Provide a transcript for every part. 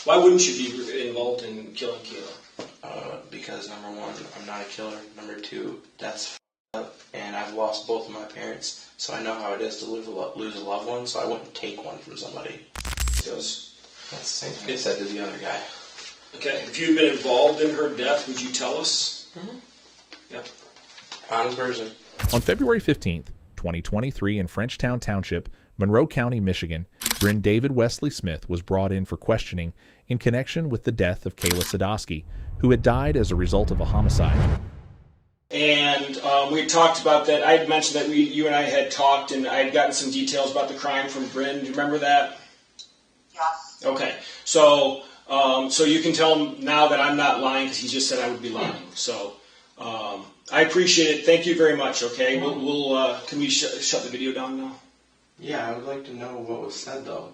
Why wouldn't you be involved in killing Kayla? Because number one, I'm not a killer. Number two, that's up, and I've lost both of my parents, so I know how it is to lose a loved one, so I wouldn't take one from somebody. That's the same thing I said to the other guy. Okay, if you'd been involved in her death, would you tell us? Mm-hmm. Yep. Honest person. On February 15th, 2023, in Frenchtown Township, Monroe County, Michigan, Brin David Westley Smith was brought in for questioning in connection with the death of Kayla Sedoskey, who had died as a result of a homicide. And we had talked about that. I had mentioned that you and I had talked, and I had gotten some details about the crime from Brin. Do you remember that? Yes. Okay. So you can tell him now that I'm not lying, because he just said I would be lying. So I appreciate it. Thank you very much. Okay. We'll can we shut the video down now? Yeah, I would like to know what was said, though.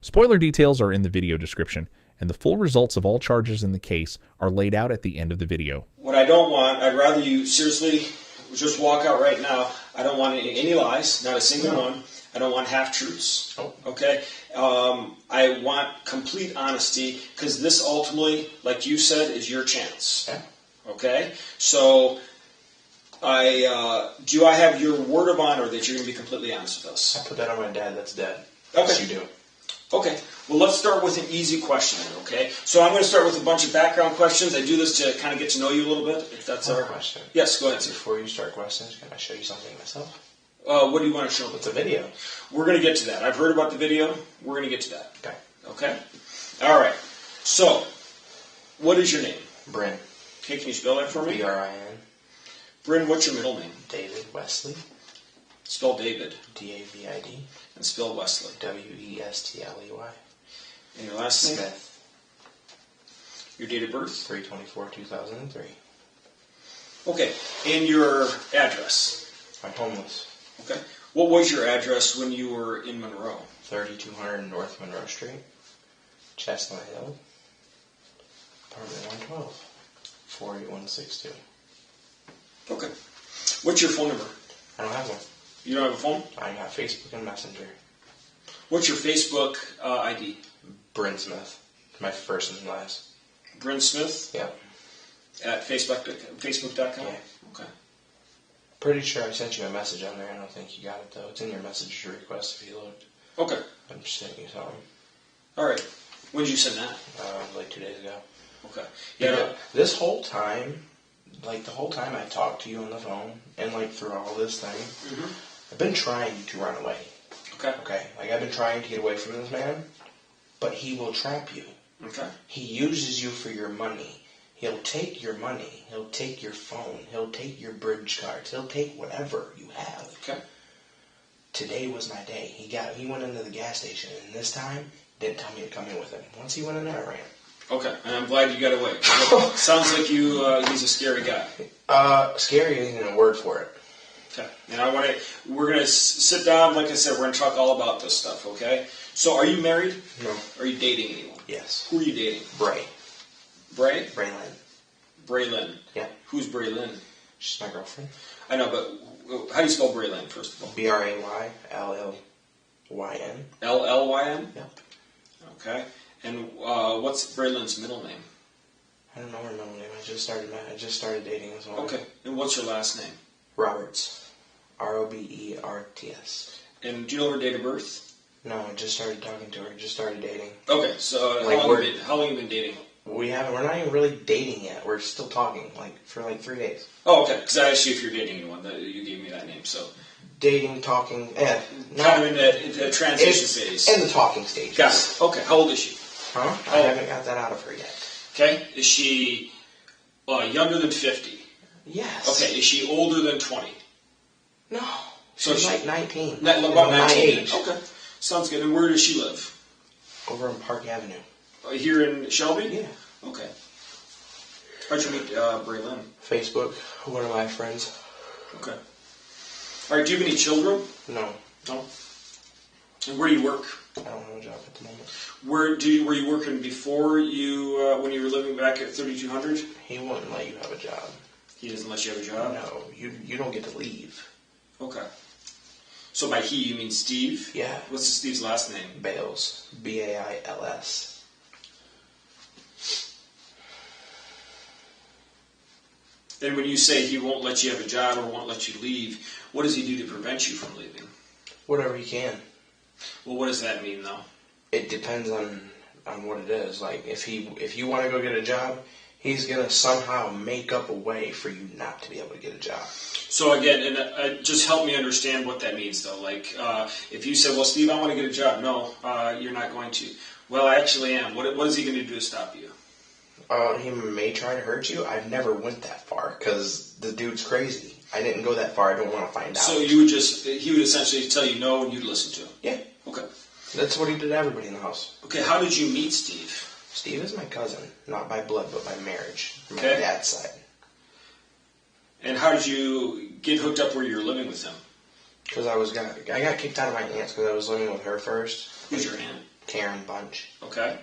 Spoiler details are in the video description, and the full results of all charges in the case are laid out at the end of the video. What I don't want, I'd rather you seriously just walk out right now. I don't want any lies, not a single one. I don't want half-truths, okay? I want complete honesty, because this ultimately, like you said, is your chance, okay? So, do I have your word of honor that you're going to be completely honest with us? I put that on my dad that's dead. Okay. Yes, you do. Okay, well, let's start with an easy question, okay? So I'm going to start with a bunch of background questions. I do this to kind of get to know you a little bit, if that's our question. Yes, go ahead, sir. Before you start questions, can I show you something myself? What do you want to show me? It's a video. We're going to get to that. I've heard about the video. We're going to get to that. Okay. Okay? All right. So, what is your name? Brin. Okay, can you spell that for me? B-R-I-N. Brin, what's your middle name? David Westley. Spell David. D-A-V-I-D. And spell Westley. W-E-S-T-L-E-Y. And your last name? Smith. Your date of birth? 3/24/2003. Okay. And your address? I'm homeless. Okay. What was your address when you were in Monroe? 3200 North Monroe Street, Chestnut Hill, apartment 112, 48162. Okay. What's your phone number? I don't have one. You don't have a phone? I got Facebook and Messenger. What's your Facebook ID? Brin Smith. My first and last. Brin Smith? Yeah. At Facebook.com? Yeah. Okay. Pretty sure I sent you a message on there. I don't think you got it, though. It's in your message request if you looked. Okay. I'm just sending you something. All right. When did you send that? Like 2 days ago. Okay. Yeah. This whole time, like the whole time I talked to you on the phone, and like through all this thing, I've been trying to run away. Okay. Okay. Like I've been trying to get away from this man, but he will trap you. Okay. He uses you for your money. He'll take your money. He'll take your phone. He'll take your bridge cards. He'll take whatever you have. Okay. Today was my day. He went into the gas station, and this time didn't tell me to come in with him. Once he went in there, I ran. Okay, and I'm glad you got away. Sounds like he's a scary guy. Scary isn't a word for it. Okay, and we're gonna sit down. Like I said, we're gonna talk all about this stuff. Okay. So, are you married? No. Are you dating anyone? Yes. Who are you dating? Bray. Bray? Braylon. Braylon. Yeah. Who's Braylon? She's my girlfriend. I know, but how do you spell Braylon, first of all? B-R-A-Y-L-L-Y-N. L-L-Y-N? Yep. Okay. And what's Braylon's middle name? I don't know her middle name. I just started dating as well. Okay. And what's her last name? Roberts. R-O-B-E-R-T-S. And do you know her date of birth? No, I just started talking to her. Just started dating. Okay. So how long have you been dating? We're not even really dating yet. We're still talking, for 3 days. Oh, okay. Because I asked you if you're dating anyone. You gave me that name, so. Dating, talking, kind of in the transition phase. In the talking stage. Got it. Okay. How old is she? Huh? I haven't got that out of her yet. Okay. Is she younger than 50? Yes. Okay. Is she older than 20? No. So she's like 19. About 19. My age. Okay. Sounds good. And where does she live? Over on Park Avenue. Here in Shelby? Yeah. Okay. How'd you meet Braylon? Facebook. One of my friends. Okay. All right. Do you have any children? No. No. And where do you work? I don't have a job at the moment. Were you working before you when you were living back at 3200? He wouldn't let you have a job. He doesn't let you have a job? No. You don't get to leave. Okay. So by he, you mean Steve? Yeah. What's Steve's last name? Bails. Bails. And when you say he won't let you have a job or won't let you leave, what does he do to prevent you from leaving? Whatever he can. Well, what does that mean, though? It depends on what it is. Like, if you want to go get a job, he's going to somehow make up a way for you not to be able to get a job. So again, and just help me understand what that means, though. Like, if you say, well, Steve, I want to get a job. No, you're not going to. Well, I actually am. What is he going to do to stop you? He may try to hurt you. I never went that far because the dude's crazy. I didn't go that far. I don't want to find out. So he would essentially tell you no and you'd listen to him? Yeah. Okay. That's what he did to everybody in the house. Okay, how did you meet Steve? Steve is my cousin, not by blood, but by marriage, from my Okay. dad's side. And how did you get hooked up where you were living with him? Because I got kicked out of my aunt's because I was living with her first. Who's your aunt? Karen Bunch. Okay.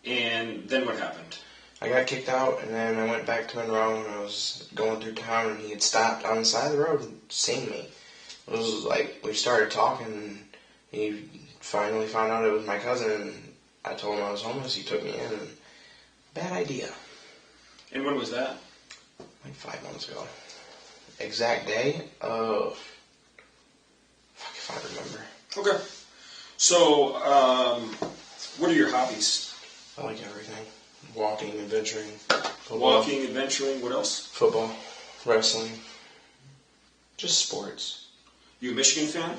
And then what happened? I got kicked out, and then I went back to Monroe, and I was going through town, and he had stopped on the side of the road and seen me. It was like, we started talking, and he finally found out it was my cousin, and I told him I was homeless. He took me in, and bad idea. And when was that? Like 5 months ago. Exact day of... if I remember. Okay. So, what are your hobbies? I like everything. Walking, adventuring, football. Walking, adventuring, what else? Football, wrestling, just sports. You a Michigan fan?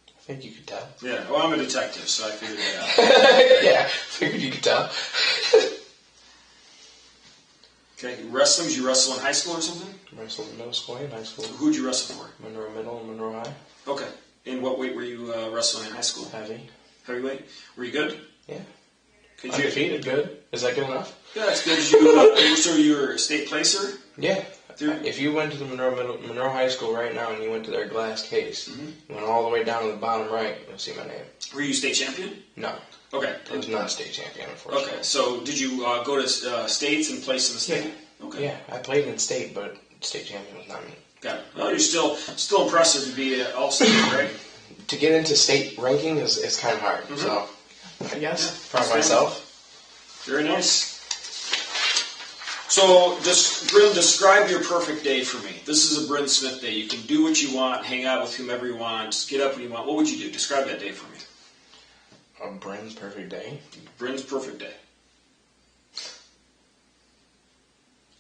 I think you could tell. Yeah, well, I'm a detective, so I figured that out. Yeah, figured you could tell. Okay, wrestling, did you wrestle in high school or something? Wrestled in middle school and high school. Who'd you wrestle for? Monroe Middle and Monroe High. Okay. In what weight were you wrestling in high school? Heavy. Heavyweight? Were you good? Yeah. Could you? Undefeated, good. Is that good enough? Yeah, that's good. Did you so you were a state placer? Yeah. Dude. If you went to the Monroe High School right now and you went to their glass case, you went all the way down to the bottom right, you'll see my name. Were you state champion? No. Okay. I was not a state champion, unfortunately. Okay, so did you go to states and place in the state? Yeah. Okay. Yeah, I played in state, but state champion was not me. Got it. Well, you're still impressive to be all-state, right? To get into state ranking is kind of hard, so I guess proud of myself. Very nice. So, Brin, describe your perfect day for me. This is a Brin Smith day. You can do what you want, hang out with whomever you want, just get up when you want. What would you do? Describe that day for me. A Brin's perfect day? Brin's perfect day.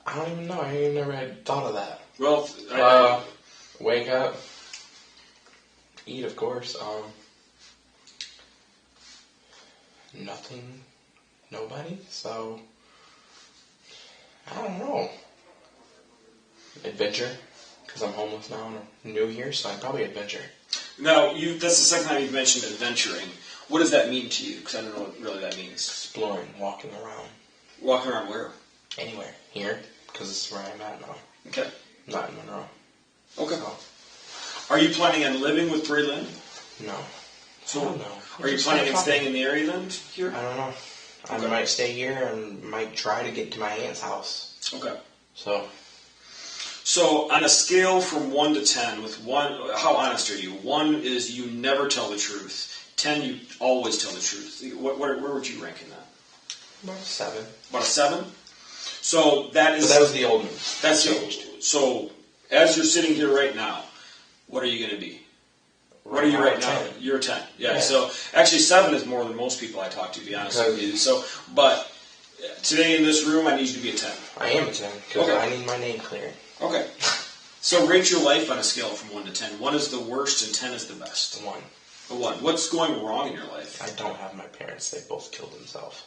I don't even know. I never had thought of that. Well, wake up, eat, of course. Nothing, nobody. So I don't know. Adventure, because I'm homeless now and I'm new here, so I'd probably adventure. Now, that's the second time you've mentioned adventuring. What does that mean to you? Because I don't know what really that means. Exploring, walking around. Walking around where? Anywhere. Here, because this is where I'm at now. Okay. Not in Monroe. Okay. So. Are you planning on living with Bray Lynn? No. So, I don't know. Are you planning on staying in the area then, here? I don't know. Okay. I might stay here and might try to get to my aunt's house. Okay. So, on a scale from 1 to 10, with 1, how honest are you? 1 is you never tell the truth. 10, you always tell the truth. Where would you rank in that? about a 7. About a 7? So that is... But that was the old me. That's changed. So, as you're sitting here right now, what are you going to be? What are you right now? 10. You're a 10. Yeah, so actually 7 is more than most people I talk to be honest with you. So, but today in this room, I need you to be a 10. I am a 10, because I need my name cleared. Okay. So rate your life on a scale from 1 to 10. 1 is the worst and 10 is the best. 1. A 1. What's going wrong in your life? I don't have my parents. They both killed themselves.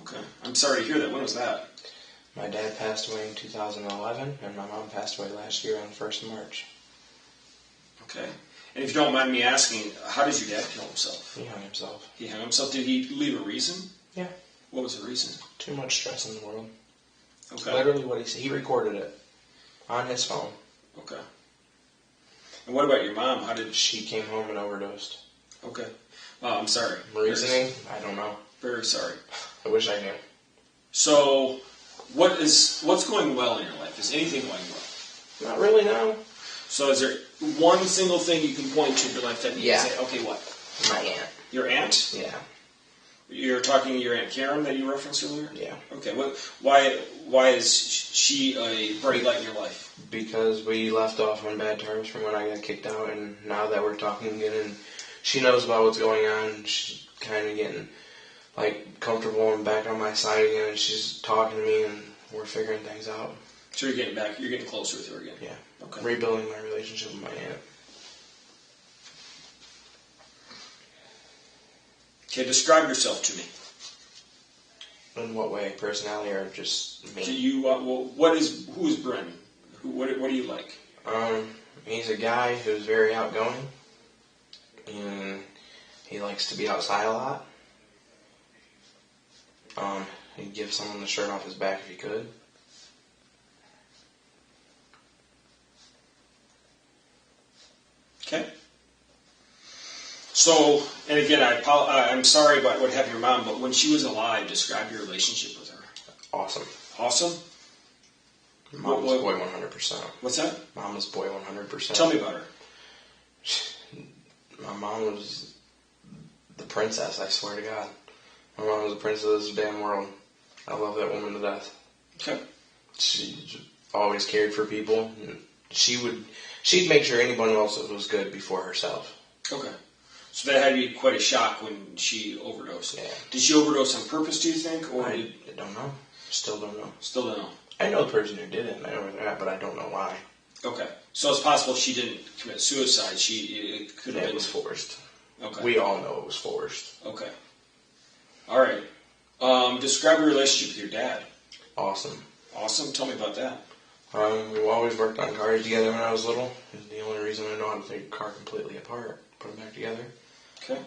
Okay. I'm sorry to hear that. When was that? My dad passed away in 2011, and my mom passed away last year on the 1st of March. Okay. And if you don't mind me asking, how did your dad kill himself? He hung himself. He hung himself? Did he leave a reason? Yeah. What was the reason? Too much stress in the world. Okay. Literally what he said. He recorded it on his phone. Okay. And what about your mom? How did She came home and overdosed. Okay. I'm sorry. Reasoning? I don't know. Very sorry. I wish I knew. So, What's going well in your life? Is anything going well? Not really, no. So is there one single thing you can point to in your life that you can say, okay, what? My aunt. Your aunt? Yeah. You're talking to your Aunt Karen that you referenced earlier? Yeah. Okay. Why is she a bright light in your life? Because we left off on bad terms from when I got kicked out, and now that we're talking again, and she knows about what's going on, she's kind of getting comfortable and back on my side again, and she's talking to me, and we're figuring things out. So you're getting closer with her again? Yeah. Okay. Rebuilding my relationship with my aunt. Okay, describe yourself to me. In what way? Personality or just me? Who is Brin? What do you like? He's a guy who's very outgoing, and he likes to be outside a lot. He'd give someone the shirt off his back if he could. Okay. So, and again, I'm sorry about what happened to your mom, but when she was alive, describe your relationship with her. Awesome. Awesome? Mama's boy 100%. What's that? Mama's boy 100%. Tell me about her. My mom was the princess, I swear to God. My mom was the princess of this damn world. I love that woman to death. Okay. She always cared for people. She'd make sure anyone else was good before herself. Okay. So that had to be quite a shock when she overdosed. Yeah. Did she overdose on purpose, do you think? Or I don't know. Still don't know. Still don't know. I know the person who did it, and I know that, but I don't know why. Okay. So it's possible she didn't commit suicide. It could have been... It was forced. Okay. We all know it was forced. Okay. All right. Describe your relationship with your dad. Awesome. Awesome? Tell me about that. We always worked on cars together when I was little. It's the only reason I know how to take a car completely apart, put them back together. Okay.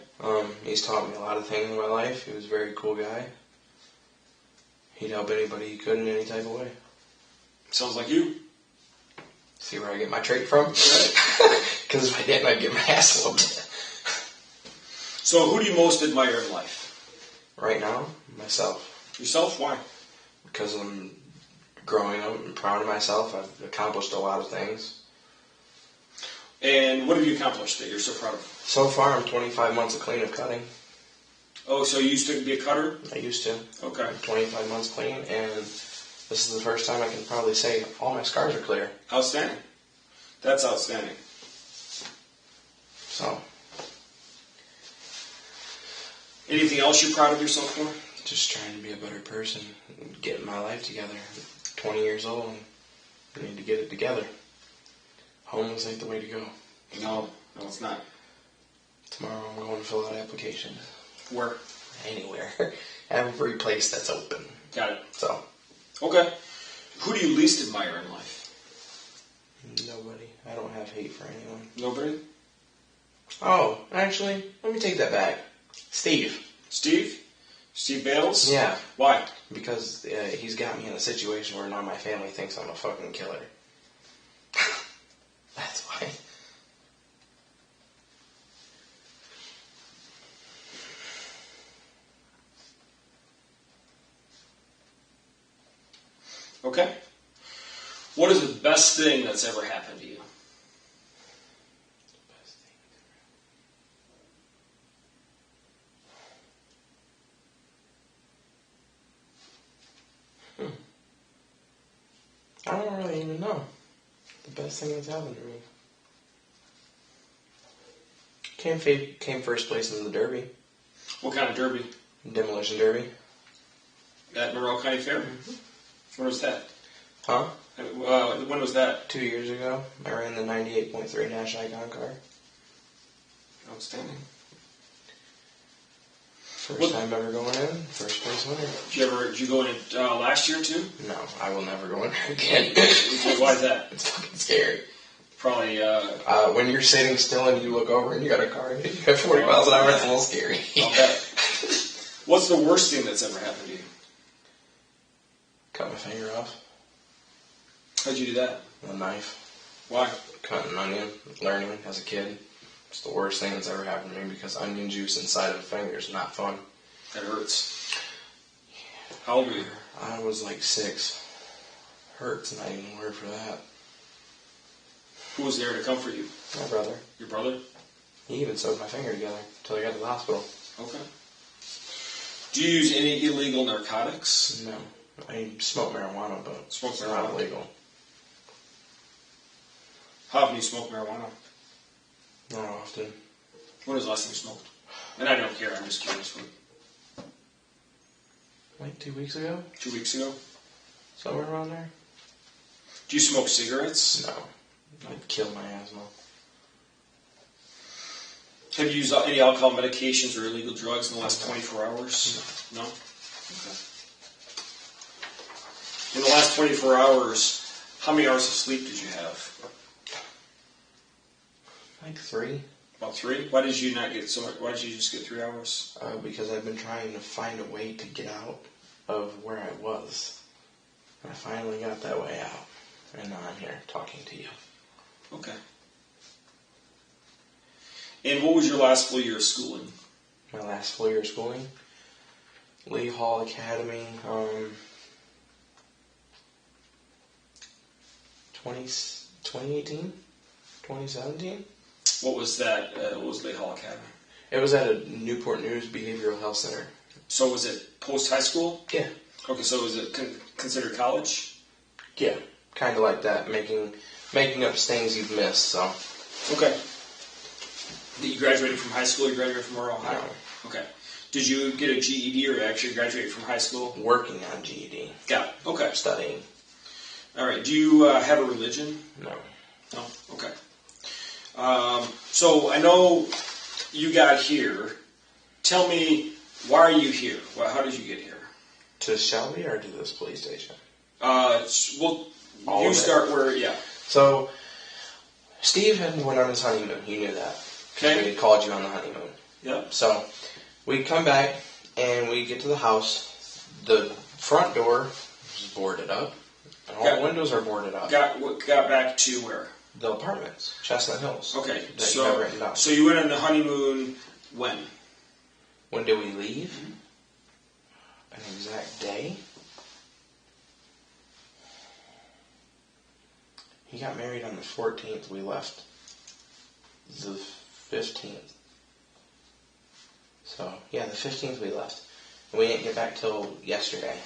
He's taught me a lot of things in my life. He was a very cool guy. He'd help anybody he could in any type of way. Sounds like you. See where I get my trait from? Because if I didn't, I'd get my ass whooped. So who do you most admire in life? Right now, myself. Yourself? Why? Because I'm growing up and proud of myself. I've accomplished a lot of things. And what have you accomplished that you're so proud of? So far, I'm 25 months clean of cutting. Oh, so you used to be a cutter? I used to. Okay. I'm 25 months clean, and this is the first time I can probably say all my scars are clear. Outstanding. That's outstanding. So. Anything else you're proud of yourself for? Just trying to be a better person, getting my life together. 20 years old, and I need to get it together. Homeless ain't the way to go. No, it's not. Tomorrow I'm going to fill out applications. Where? Anywhere. Every place that's open. Got it. So. Okay. Who do you least admire in life? Nobody. I don't have hate for anyone. Nobody? Oh, actually, let me take that back. Steve. Steve? Steve Bails? Yeah. Why? Because he's got me in a situation where now my family thinks I'm a fucking killer. That's why. Okay. What is the best thing that's ever happened to you? I don't really even know. The best thing that's happened to me. Came first place in the Derby. What kind of derby? Demolition Derby. At Monroe County Fair? Mm-hmm. When was that? Huh? When was that? 2 years ago. I ran the 98.3 Nash Icon car. Outstanding. First time ever going in. First place winner. Did you go in it last year too? No, I will never go in there again. Why is that? It's fucking scary. Probably. When you're sitting still and you look over and you got a car and you have 40 miles an hour, it's a little scary. Okay. What's the worst thing that's ever happened to you? Cut my finger off. How'd you do that? With a knife. Why? Cutting an onion, learning as a kid. It's the worst thing that's ever happened to me because onion juice inside of a finger is not fun. That hurts. How old were you? I was like 6. Hurts not even a word for that. Who was there to comfort you? My brother. Your brother? He even sewed my finger together until I got to the hospital. Okay. Do you use any illegal narcotics? No. I smoke marijuana, but Smoke it's marijuana. not illegal. How often do you smoke marijuana? Not often. When was the last time you smoked? And I don't care, I'm just curious. Like 2 weeks ago? 2 weeks ago? Somewhere around there? Do you smoke cigarettes? No. I'd kill my asthma. Have you used any alcohol medications or illegal drugs in the last 24 hours? No? Okay. In the last 24 hours, how many hours of sleep did you have? Like 3. About 3? Why did you not get so much? Why did you just get 3 hours? Because I've been trying to find a way to get out of where I was. And I finally got that way out. And now I'm here talking to you. Okay. And what was your last full year of schooling? My last full year of schooling? Lee Hall Academy, 2018? 2017? What was that? What was Lake Hall Academy? It was at a Newport News Behavioral Health Center. So was it post-high school? Yeah. Okay, so was it considered college? Yeah, kind of like that, making up things you've missed, so. Okay. You graduated from high school, you graduated from Monroe High? No. Okay. Did you get a GED or actually graduate from high school? Working on GED. Got it. Okay. Studying. All right. Do you have a religion? No. No? Okay. So I know you got here. Tell me, why are you here? How did you get here? To Shelby or to this police station? Well, All you of it. start where, yeah. So, Steve had went on his honeymoon. You knew that. Okay. We had called you on the honeymoon. Yep. So, we come back, and we get to the house. The front door is boarded up. And all the windows are boarded up. Got back to where? The apartments. Chestnut Hills. Okay. That you have written down. So you went on the honeymoon when? When did we leave? An exact day? He got married on the 14th. We left the 15th. So, yeah, the 15th we left. And we didn't get back till yesterday.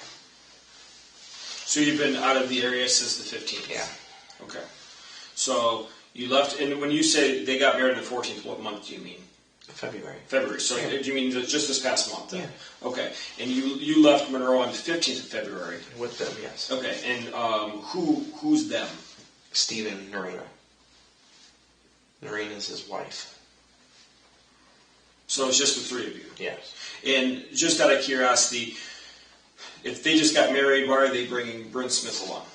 So you've been out of the area since the 15th? Yeah. Okay. So you left, and when you say they got married on the 14th, what month do you mean? February. February. So Yeah. do you mean just this past month then? Yeah. Okay. And you left Monroe on the 15th of February? With them, yes. Okay. And who's them? Steve and Narena. Narena's his wife. So it's just the three of you? Yes. And just out of curiosity, if they just got married, why are they bringing Brin Smith along?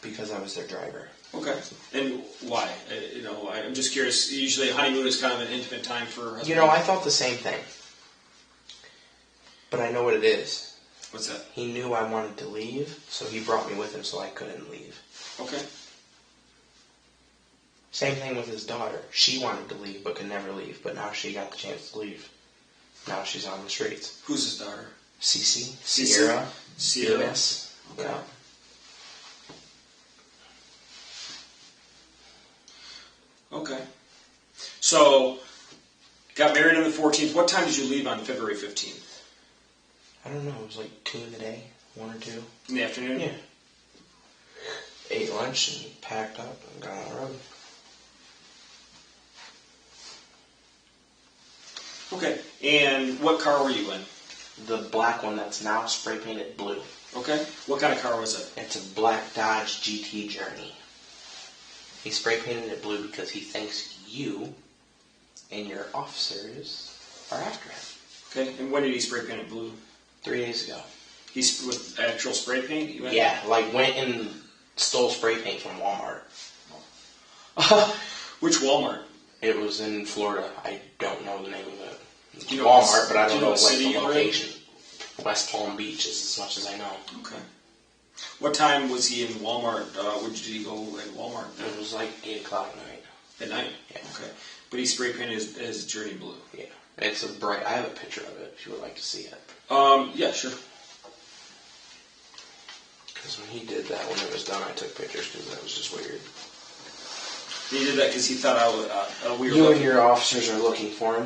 Because I was their driver. Okay. And why? I'm just curious. Usually honeymoon is kind of an intimate time for husband. You know, I thought the same thing. But I know what it is. What's that? He knew I wanted to leave, so he brought me with him so I couldn't leave. Okay. Same thing with his daughter. She wanted to leave but could never leave, but now she got the chance to leave. Now she's on the streets. Who's his daughter? Cece. Sierra. Bemis. Okay. Yeah. Okay. So, got married on the 14th. What time did you leave on February 15th? I don't know. It was like 2 in the day. 1 or 2. In the afternoon? Yeah. Ate lunch and packed up and got on the road. Okay. And what car were you in? The black one that's now spray painted blue. Okay. What kind of car was it? It's a black Dodge GT Journey. He spray painted it blue because he thinks you and your officers are after him. Okay. And when did he spray paint it blue? 3 days ago. He's with actual spray paint? Yeah, like went and stole spray paint from Walmart. Which Walmart? It was in Florida. I don't know the name of it. It's Do you know Walmart, but I don't know what like city the you were in? location. West Palm Beach is as much as I know. Okay. What time was he in Walmart? Where did he go at Walmart? It was like 8 o'clock at night. At night? Yeah. Okay. But he spray painted his Journey blue? Yeah. It's a bright... I have a picture of it if you would like to see it. Yeah, sure. Because when he did that, when it was done, I took pictures because that was just weird. He did that because he thought we were You looking. and your officers are looking for him.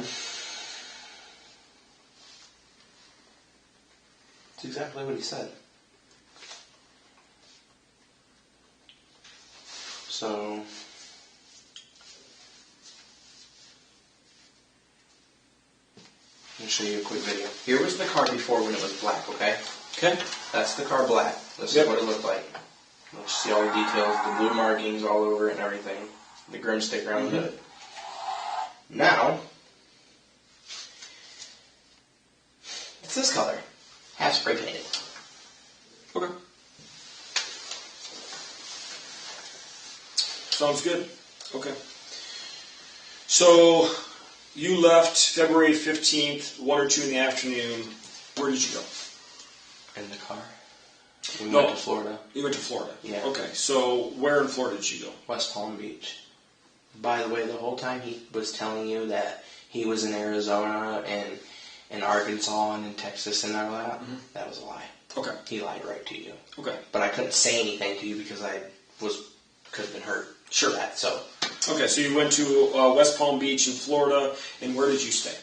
That's exactly what he said. So, let me show you a quick video. Here was the car before when it was black, okay? Okay. That's the car black. This is what it looked like. You see all the details, the blue markings all over it and everything. The Grim sticker on the hood. Now, it's this color. Half spray painted. Okay. Sounds good. Okay. So, you left February 15th, 1 or 2 in the afternoon. Where did you go? In the car. We went to Florida. You went to Florida? Yeah. Okay. So, where in Florida did you go? West Palm Beach. By the way, the whole time he was telling you that he was in Arizona and in Arkansas and in Texas and all that, that was a lie. Okay. He lied right to you. Okay. But I couldn't say anything to you because I could have been hurt. Sure. That, so. Okay, so you went to West Palm Beach in Florida, and where did you stay?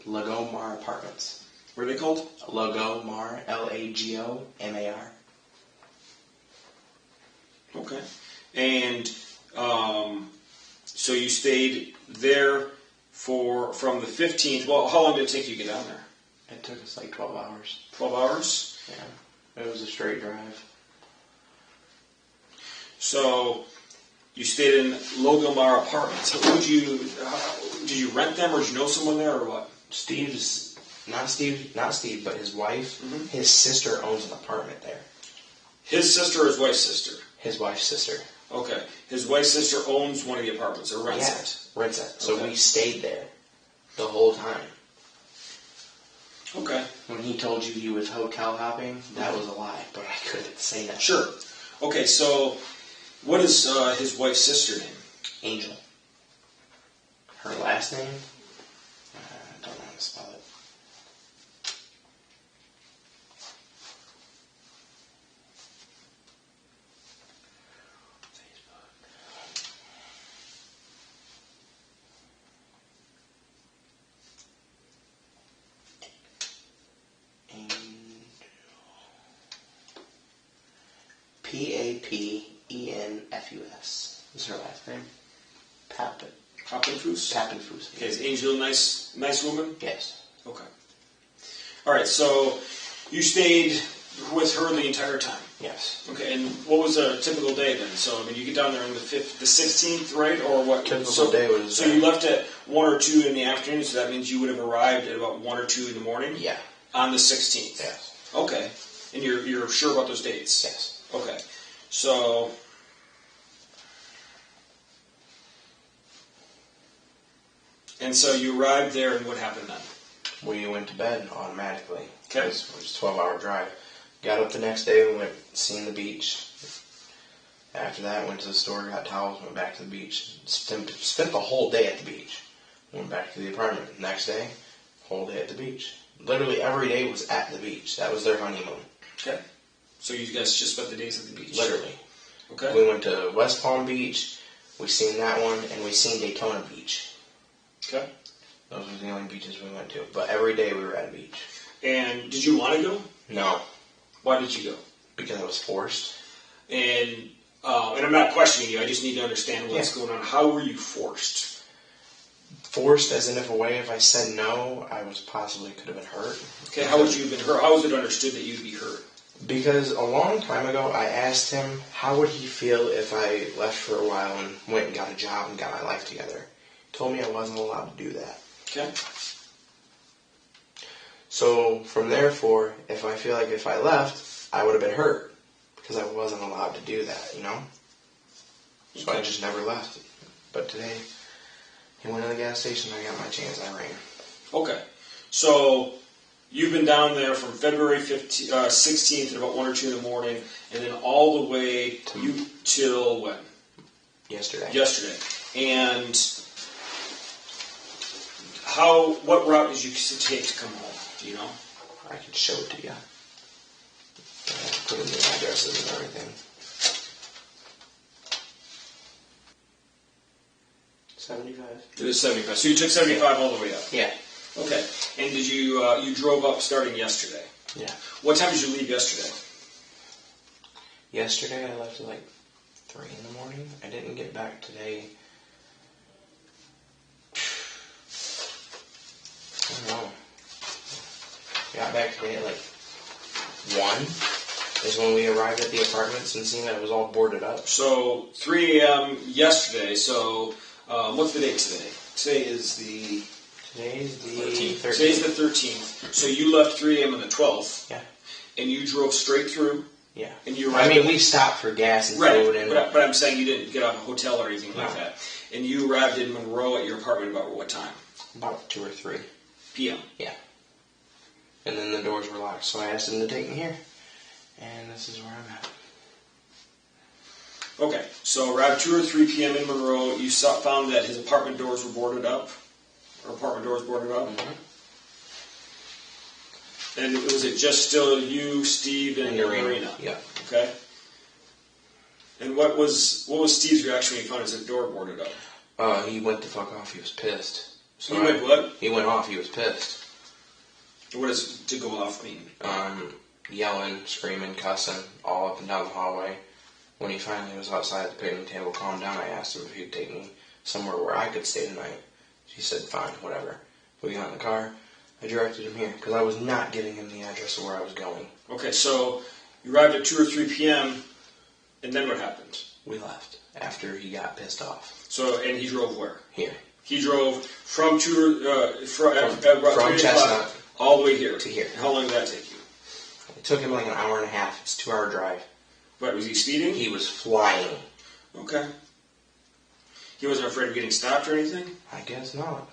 Lagomar Apartments. What are they called? Lagomar, Lagomar. Okay. And so you stayed there from the 15th. Well, how long did it take you to get down there? It took us like 12 hours. 12 hours? Yeah. It was a straight drive. So you stayed in Lagomar Apartments. Did you rent them, or did you know someone there, or what? Not Steve, but his wife, his sister owns an apartment there. His sister or his wife's sister? His wife's sister. Okay. His wife's sister owns one of the apartments, or rents it? Rents it. So Okay. we stayed there the whole time. Okay. When he told you he was hotel hopping, that was a lie, but I couldn't say that. Sure. Okay, so what is his wife's sister name? Angel. Her last name? I don't know how to spell it. Papenfus is her last name. Papenfus? Papenfus. Okay, is Angel a nice woman? Yes. Okay. All right, so you stayed with her the entire time? Yes. Okay, and what was a typical day then? So, I mean, you get down there on the 16th, right? Or what? Typical day was... So you left at 1 or 2 in the afternoon, so that means you would have arrived at about 1 or 2 in the morning? Yeah. On the 16th? Yes. Okay. And you're sure about those dates? Yes. Okay. So... And so you arrived there, and what happened then? We went to bed automatically. Okay. It was a 12-hour drive. Got up the next day, we went seen the beach. After that, went to the store, got towels, went back to the beach. Spent the whole day at the beach. Went back to the apartment. Next day, whole day at the beach. Literally every day was at the beach. That was their honeymoon. Okay. So you guys just spent the days at the beach? Literally. Okay. We went to West Palm Beach. We seen that one, and we seen Daytona Beach. Okay. Those were the only beaches we went to. But every day we were at a beach. And did you want to go? No. Why did you go? Because I was forced. And I'm not questioning you. I just need to understand what's going on. How were you forced? Forced as in if I said no, I was possibly could have been hurt. Okay, how would you have been hurt? How was it understood that you'd be hurt? Because a long time ago, I asked him how would he feel if I left for a while and went and got a job and got my life together. He told me I wasn't allowed to do that. Okay. So from therefore, if I feel like if I left, I would have been hurt because I wasn't allowed to do that, you know? So I just never left. But today, he went to the gas station, I got my chance, I ran. Okay. So you've been down there from February 16th at about 1 or 2 in the morning, and then all the way till when? Yesterday. And what route did you take to come home? Do you know? I can show it to you. Put in the addresses and everything. 75. It was 75. So you took 75 all the way up? Yeah. Okay. And did you drove up starting yesterday? Yeah. What time did you leave yesterday? Yesterday I left at like 3 in the morning. I didn't get back today. I don't know. I got back today at like 1 is when we arrived at the apartments and seen that it was all boarded up. So 3 a.m. yesterday. So what's the date today? Today's the 13th. Today's the 13th. So you left 3 a.m. on the 12th. Yeah. And you drove straight through. Yeah. And you we stopped for gas and food. And but I'm saying you didn't get out of a hotel or anything like that. And you arrived in Monroe at your apartment about what time? About 2 or 3 p.m. Yeah. And then the doors were locked, so I asked him to take me here. And this is where I'm at. Okay, so around 2 or 3 p.m. in Monroe, you found that his apartment doors were boarded up? Or apartment doors boarded up? Mm-hmm. And was it just still you, Steve, and Narena? Yeah. Okay. And what was Steve's reaction when he found his door boarded up? He went the fuck off. He was pissed. So he went what? He went off. He was pissed. What does to go off mean? Yelling, screaming, cussing, all up and down the hallway. When he finally was outside the picnic table, calmed down, I asked him if he'd take me somewhere where I could stay tonight. He said, fine, whatever. We got in the car. I directed him here, because I was not giving him the address of where I was going. Okay, so you arrived at 2 or 3 p.m., and then what happened? We left, after he got pissed off. So, and he drove where? Here. He drove from from Chestnut all the way here. To here. How long did that take you? It took him like an hour and a half. It's a 2-hour drive. What, was he speeding? He was flying. Okay. He wasn't afraid of getting stopped or anything? I guess not.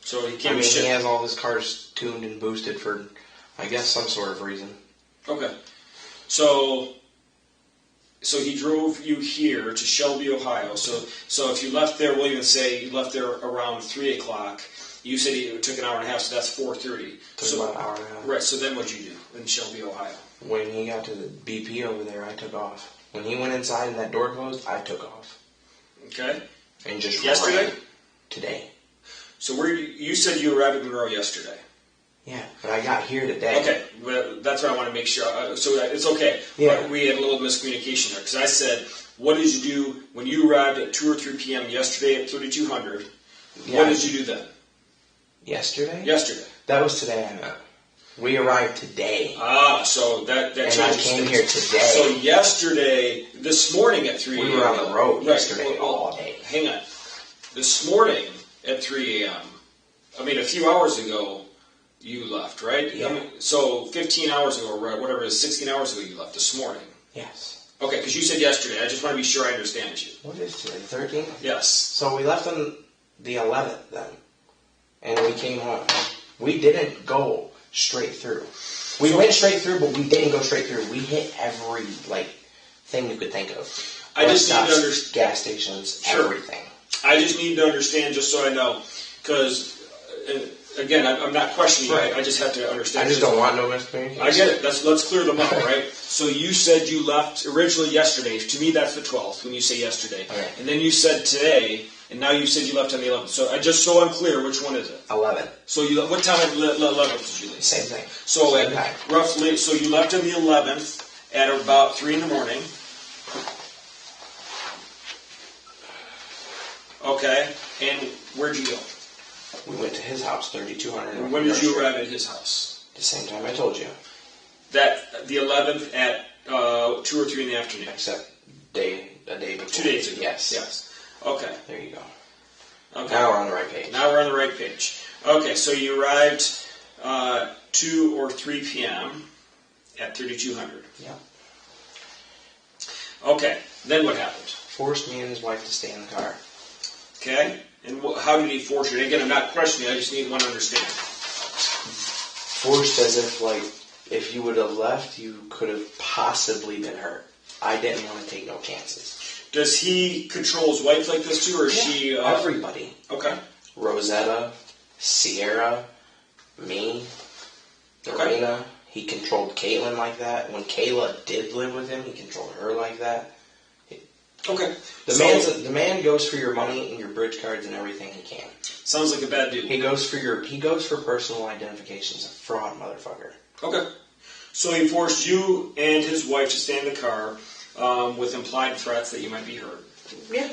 So he can't he has all his cars tuned and boosted for, I guess, some sort of reason. Okay. So he drove you here to Shelby, Ohio. So if you left there, we'll even say you left there around 3 o'clock. You said it took an hour and a half, so that's 4:30. Took about an hour and a half. Right, so then what'd you do in Shelby, Ohio? When he got to the BP over there, I took off. When he went inside and that door closed, I took off. Okay. And just yesterday? ran. Today. So you said you arrived at Monroe yesterday. Yeah, but I got here today. Okay, well, that's what I want to make sure. So it's okay. Yeah. But we had a little miscommunication there, because I said, what did you do when you arrived at 2 or 3 p.m. yesterday at 3200? Yeah. What did you do then? Yesterday? Yesterday. That was today I met. We arrived today. So that and changes I came things. here today. So yesterday, this morning at 3 a.m. We were on the road yesterday all day. Hang on. This morning at 3 a.m., I mean, a few hours ago, you left, right? Yeah. I mean, so 15 hours ago, or whatever it is, 16 hours ago, you left this morning. Yes. Okay, because you said yesterday. I just want to be sure I understand you. What is today, the 13th? Yes. So we left on the 11th then. And we came home. We didn't go straight through. We went straight through, but we didn't go straight through. We hit every, thing you could think of. I just need to understand. Gas stations, Sure. everything. I just need to understand, just so I know, because, again, I'm not questioning Right. you. I just have to understand. I just don't want no miscommunication. I get it. Let's clear them up, right? So you said you left originally yesterday. To me, that's the 12th when you say yesterday. Okay. And then you said today, and now you said you left on the 11th. So so I'm clear, which one is it? 11. So what time of 11th did you leave? Same thing. So Same time. roughly, so you left on the 11th at about 3 in the morning. Okay. And where'd you go? We went to his house, 3200. And when did you arrive at his house? The same time I told you. That the 11th at 2 or 3 in the afternoon. Except a day before. 2 days ago. Yes. Okay. There you go. Okay. Now we're on the right page. Now we're on the right page. Okay, so you arrived 2 or 3 p.m. at 3200. Yeah. Okay, then what happened? Forced me and his wife to stay in the car. Okay, and how did he force you? Again, I'm not questioning, I just want to understand. Forced as if you would have left, you could have possibly been hurt. I didn't want to take no chances. Does he control his wife like this too, or is she... everybody. Okay. Rosetta, Sierra, me, Narena, He controlled Kaylyn like that. When Kayla did live with him, he controlled her like that. Okay. The man goes for your money and your bridge cards and everything he can. Sounds like a bad dude. He goes for personal identifications. A fraud motherfucker. Okay. So he forced you and his wife to stay in the car with implied threats that you might be hurt. Yeah.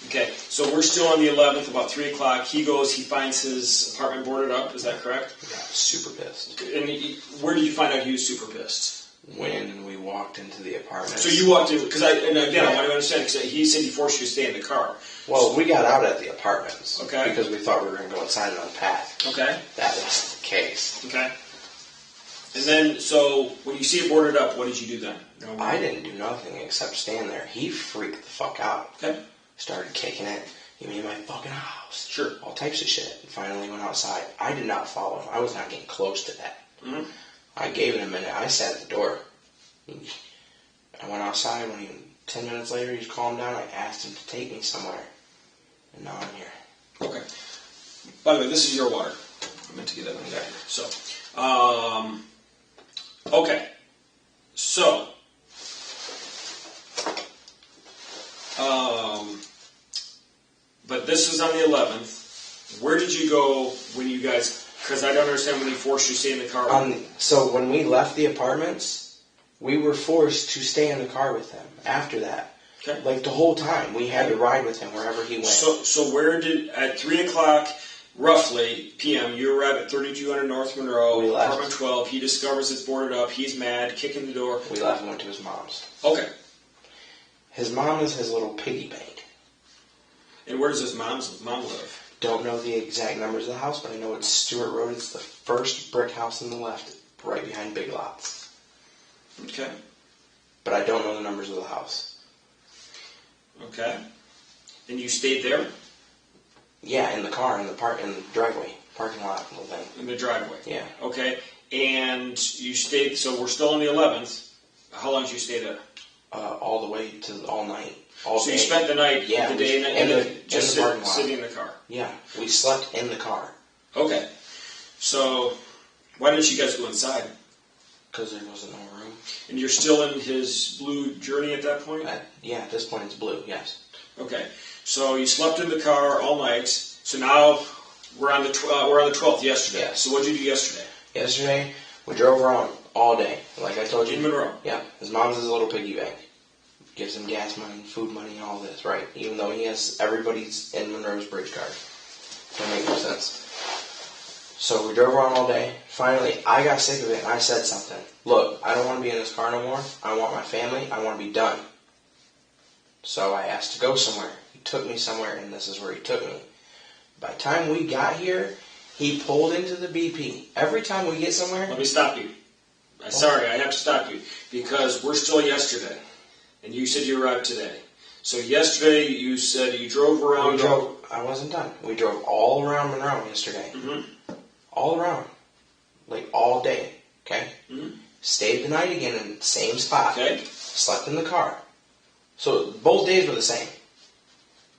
Okay. So we're still on the 11th, about 3 o'clock. He finds his apartment boarded up. Is that correct? Yeah, super pissed. And where did you find out he was super pissed? When we walked into the apartment. So you walked in, because I want to understand, because he said he forced you to stay in the car. Well, we got out at the apartments. Okay. Because we thought we were going to go inside and unpack. Okay. That was the case. Okay. And then, so, when you see it boarded up, what did you do then? No, I didn't do nothing except stand there. He freaked the fuck out. Okay. Started kicking it. Give me my fucking house. Sure. All types of shit. And finally went outside. I did not follow him. I was not getting close to that. Mm-hmm. I gave it a minute. I sat at the door. I went outside. 10 minutes later, he's calmed down. I asked him to take me somewhere. And now I'm here. Okay. By the way, this is your water. I meant to get that one there. So, okay. So, but this was on the 11th. Where did you go when you guys, because I don't understand when he forced you to stay in the car. So when we left the apartments, we were forced to stay in the car with him after that. Okay. Like the whole time, we had to ride with him wherever he went. So where at 3 o'clock, roughly, p.m., you arrive at 3200 North Monroe, We left. apartment 12. He discovers it's boarded up. He's mad, kicking the door. We left and went to his mom's. Okay. His mom is his little piggy bank. And where does his mom live? Don't know the exact numbers of the house, but I know it's Stewart Road. It's the first brick house on the left, right behind Big Lots. Okay. But I don't know the numbers of the house. Okay. And you stayed there? Yeah, in the car, in the driveway, parking lot, little thing. In the driveway? Yeah. Okay. And you stayed, so we're still on the 11th. How long did you stay there? All the way to all night. All so day. you spent the night, yeah, the day and night, just parking lot. sitting in the car? Yeah, we slept in the car. Okay. So, why didn't you guys go inside? Because there wasn't no room. And you're still in his blue journey at that point? At this point it's blue, yes. Okay. So you slept in the car all night. So now we're on the 12th yesterday. Yes. So what did you do yesterday? Yesterday, we drove around all day. Like I told you. In Monroe? Yeah. His mom's his little piggy bank. Gives him gas money, food money, and all this, right? Even though he has everybody's in Monroe's bridge card. That makes no sense. So we drove around all day. Finally, I got sick of it, and I said something. Look, I don't want to be in this car no more. I want my family. I want to be done. So I asked to go somewhere. He took me somewhere, and this is where he took me. By the time we got here, he pulled into the BP. Every time we get somewhere... Let me stop you. Sorry, I have to stop you. Because we're still yesterday. And you said you arrived today. So yesterday you said you drove around... I wasn't done. We drove all around Monroe yesterday. Mm-hmm. All around. Like all day. Okay? Mm-hmm. Stayed the night again in the same spot. Okay. Slept in the car. So both days were the same.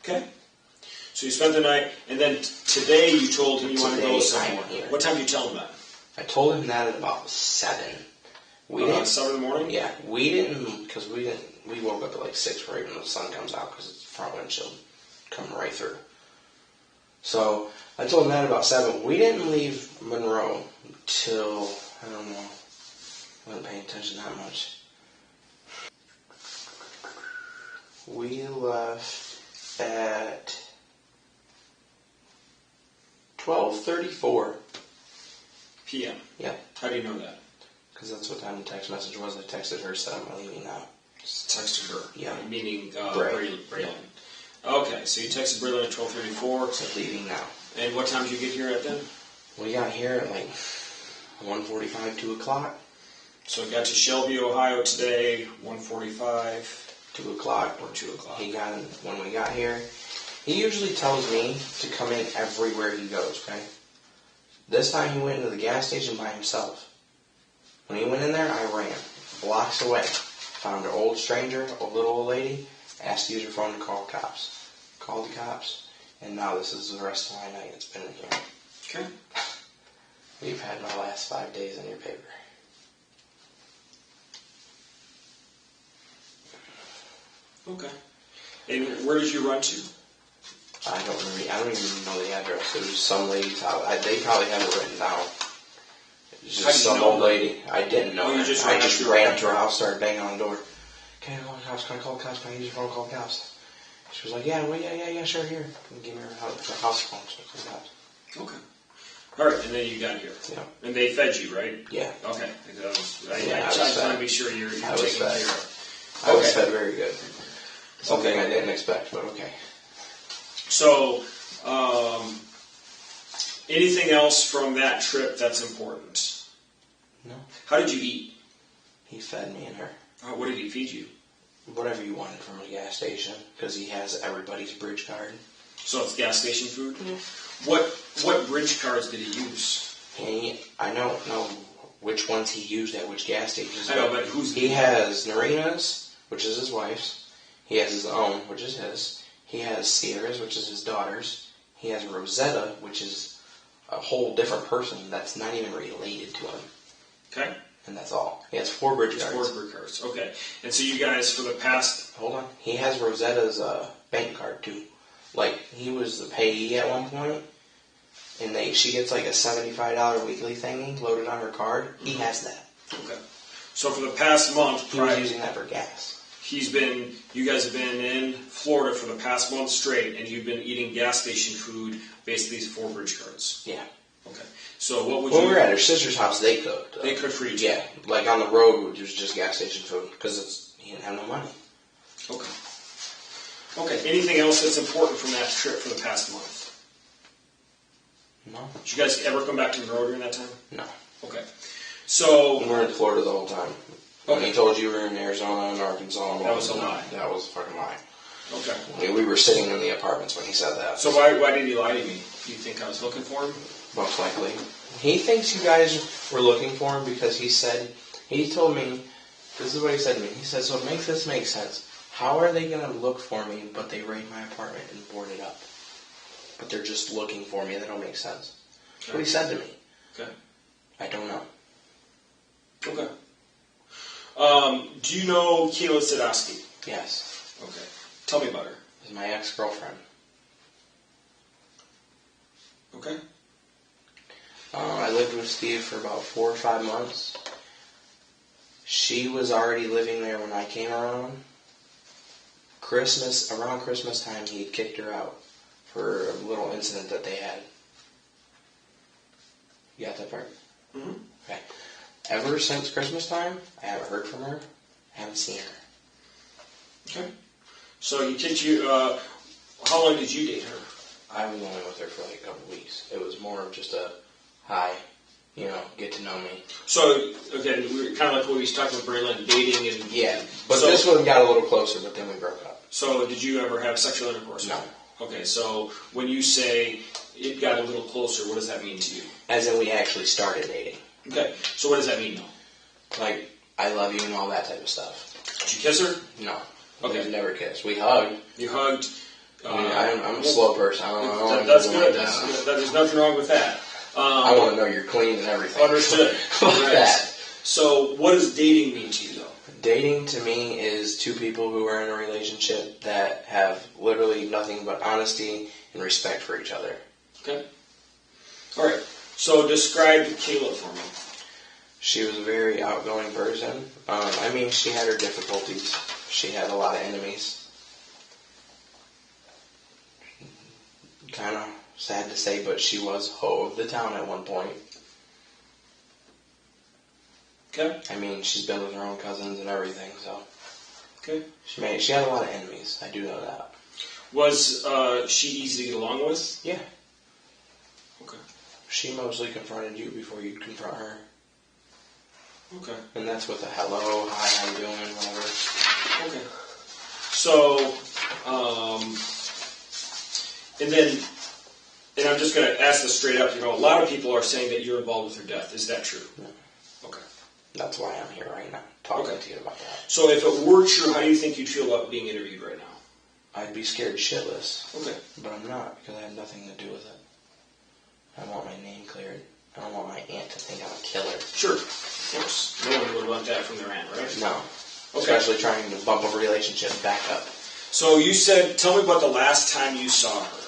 Okay. So you spent the night, and then today you told him you wanted to go somewhere. What time did you tell him that? I told him that at about 7. 7 in the morning? Yeah. We woke up at like 6 right when the sun comes out because it's front windshield coming right through. So I told him that about 7. We didn't leave Monroe till, I don't know, I wasn't paying attention that much. We left at 12:34 p.m. Yeah. How do you know that? Because that's what time the text message was. I texted her, said I'm leaving now. Just texted her? Yeah. Meaning Braylon. Okay, so you texted Braylon at 12:34. Said leaving now. And what time did you get here at then? We got here at like 1:45, 2 o'clock. So we got to Shelby, Ohio today, 1:45. 2 o'clock. Or 2 o'clock. He got in, when we got here. He usually tells me to come in everywhere he goes, okay? This time he went into the gas station by himself. When he went in there, I ran. Blocks away. Found an old stranger, a little old lady, asked to use her phone to call cops. Called the cops, and now this is the rest of my night. It's been in here. Okay. We've had my last 5 days in your paper. Okay. And where did you run to? I don't even know the address. It was some lady's house. They probably have it written down. It was just some old lady. I didn't know her. I just ran up to her house, started banging on the door. Can I call the cops? Can I call the cops? Can I use your phone to call the cops? She was like, yeah, sure, here. And give me her house phone, so I called the cops. Okay. All right, and then you got here. Yeah. And they fed you, right? Yeah. Okay. I just want to be sure you're taking care of. I was fed very good. Something I didn't expect, but okay. So, anything else from that trip that's important? No. How did you eat? He fed me and her. What did he feed you? Whatever you wanted from a gas station, because he has everybody's bridge card. So it's gas station food? Mm-hmm. What bridge cards did he use? I don't know which ones he used at which gas stations. I know, but who's... He has Narena's, which is his wife's. He has his own, which is his. He has Sierra's, which is his daughter's. He has Rosetta, which is a whole different person that's not even related to him. Okay. And that's all. He has 4 bridge cards. 4 bridge cards, okay. And so you guys, for the past... Hold on. He has Rosetta's bank card, too. Like, he was the payee at one point, and she gets like a $75 weekly thingy loaded on her card. He has that. Okay. So for the past month... He was using that for gas. You guys have been in Florida for the past month straight, and you've been eating gas station food, basically these 4 bridge cards. Yeah. Okay. So what would when we were at her sister's house, they cooked. They cooked for you? Yeah. Like on the road, it was just gas station food, because he didn't have no money. Okay. Okay. Anything else that's important from that trip for the past month? No. Did you guys ever come back to Monroe during that time? No. Okay. So... We were in Florida the whole time. When he told you we were in Arizona and Arkansas. That was a lie. That was a fucking lie. Okay. We were sitting in the apartments when he said that. So why did he lie to me? Do you think I was looking for him? Most likely. He thinks you guys were looking for him because he told me, this is what he said to me. He said, so make this make sense. How are they going to look for me, but they raid my apartment and board it up? But they're just looking for me. That don't make sense. That's what he said to me. Okay. I don't know. Okay. Do you know Kayla Sedoskey? Yes. Okay. Tell me about her. She's my ex-girlfriend. Okay. I lived with Steve for about 4 or 5 months. She was already living there when I came around. Around Christmas time, he had kicked her out for a little incident that they had. You got that part? Mm-hmm. Okay. Ever since Christmas time, I haven't heard from her. I haven't seen her. Okay. So he kicked you. How long did you date her? I was only with her for like a couple weeks. It was more of just a hi, get to know me. So again, we were kind of like what we was talking about, Brin, like dating and yeah. But this one got a little closer, but then we broke up. So did you ever have sexual intercourse? No. Okay. So when you say it got a little closer, what does that mean to you? As in, we actually started dating. Okay. So what does that mean, though? Like, I love you and all that type of stuff. Did you kiss her? No. Okay. We never kissed. We hugged. You hugged. I'm a slow person. That's good. There's nothing wrong with that. I want to know you're clean and everything. Understood. Like that. So what does dating mean to you, though? Dating to me is 2 people who are in a relationship that have literally nothing but honesty and respect for each other. Okay. All right. So describe Kayla for me. She was a very outgoing person. She had her difficulties. She had a lot of enemies. Kind of sad to say, but she was hoe of the town at one point. Okay. She's been with her own cousins and everything, so. Okay. She had a lot of enemies. I do know that. Was she easy to get along with? Yeah. Okay. She mostly confronted you before you'd confront her. Okay. And that's with a hello, hi, how you doing, whatever. Okay. So, and I'm just going to ask this straight up. A lot of people are saying that you're involved with her death. Is that true? No. Okay. That's why I'm here right now, talking to you about that. So if it were true, how do you think you'd feel about being interviewed right now? I'd be scared shitless. Okay. But I'm not, because I have nothing to do with it. I want my name cleared. I don't want my aunt to think I'm a killer. Sure. Of course. No one would want that from their aunt, right? No. Okay. Especially trying to bump a relationship back up. So you said, tell me about the last time you saw her.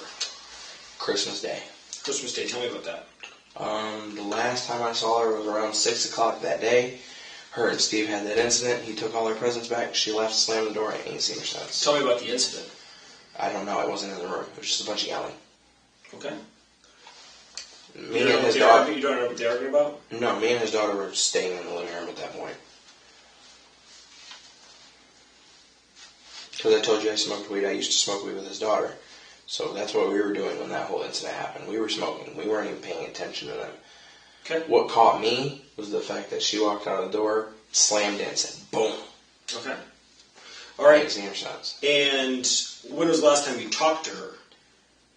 Christmas Day. Christmas Day, tell me about that. The last time I saw her was around 6 o'clock that day. Her and Steve had that incident. He took all her presents back. She left, slammed the door, and ain't seen her since. Tell me about the incident. I don't know. I wasn't in the room. It was just a bunch of yelling. Okay. Me and his daughter. You don't know what they're arguing about? No, me and his daughter were staying in the living room at that point. Because I told you I smoked weed. I used to smoke weed with his daughter. So that's what we were doing when that whole incident happened. We were smoking. We weren't even paying attention to them. Okay. What caught me was the fact that she walked out of the door, slammed it, and said, boom. Okay. All right. I ain't seen her since. And when was the last time you talked to her?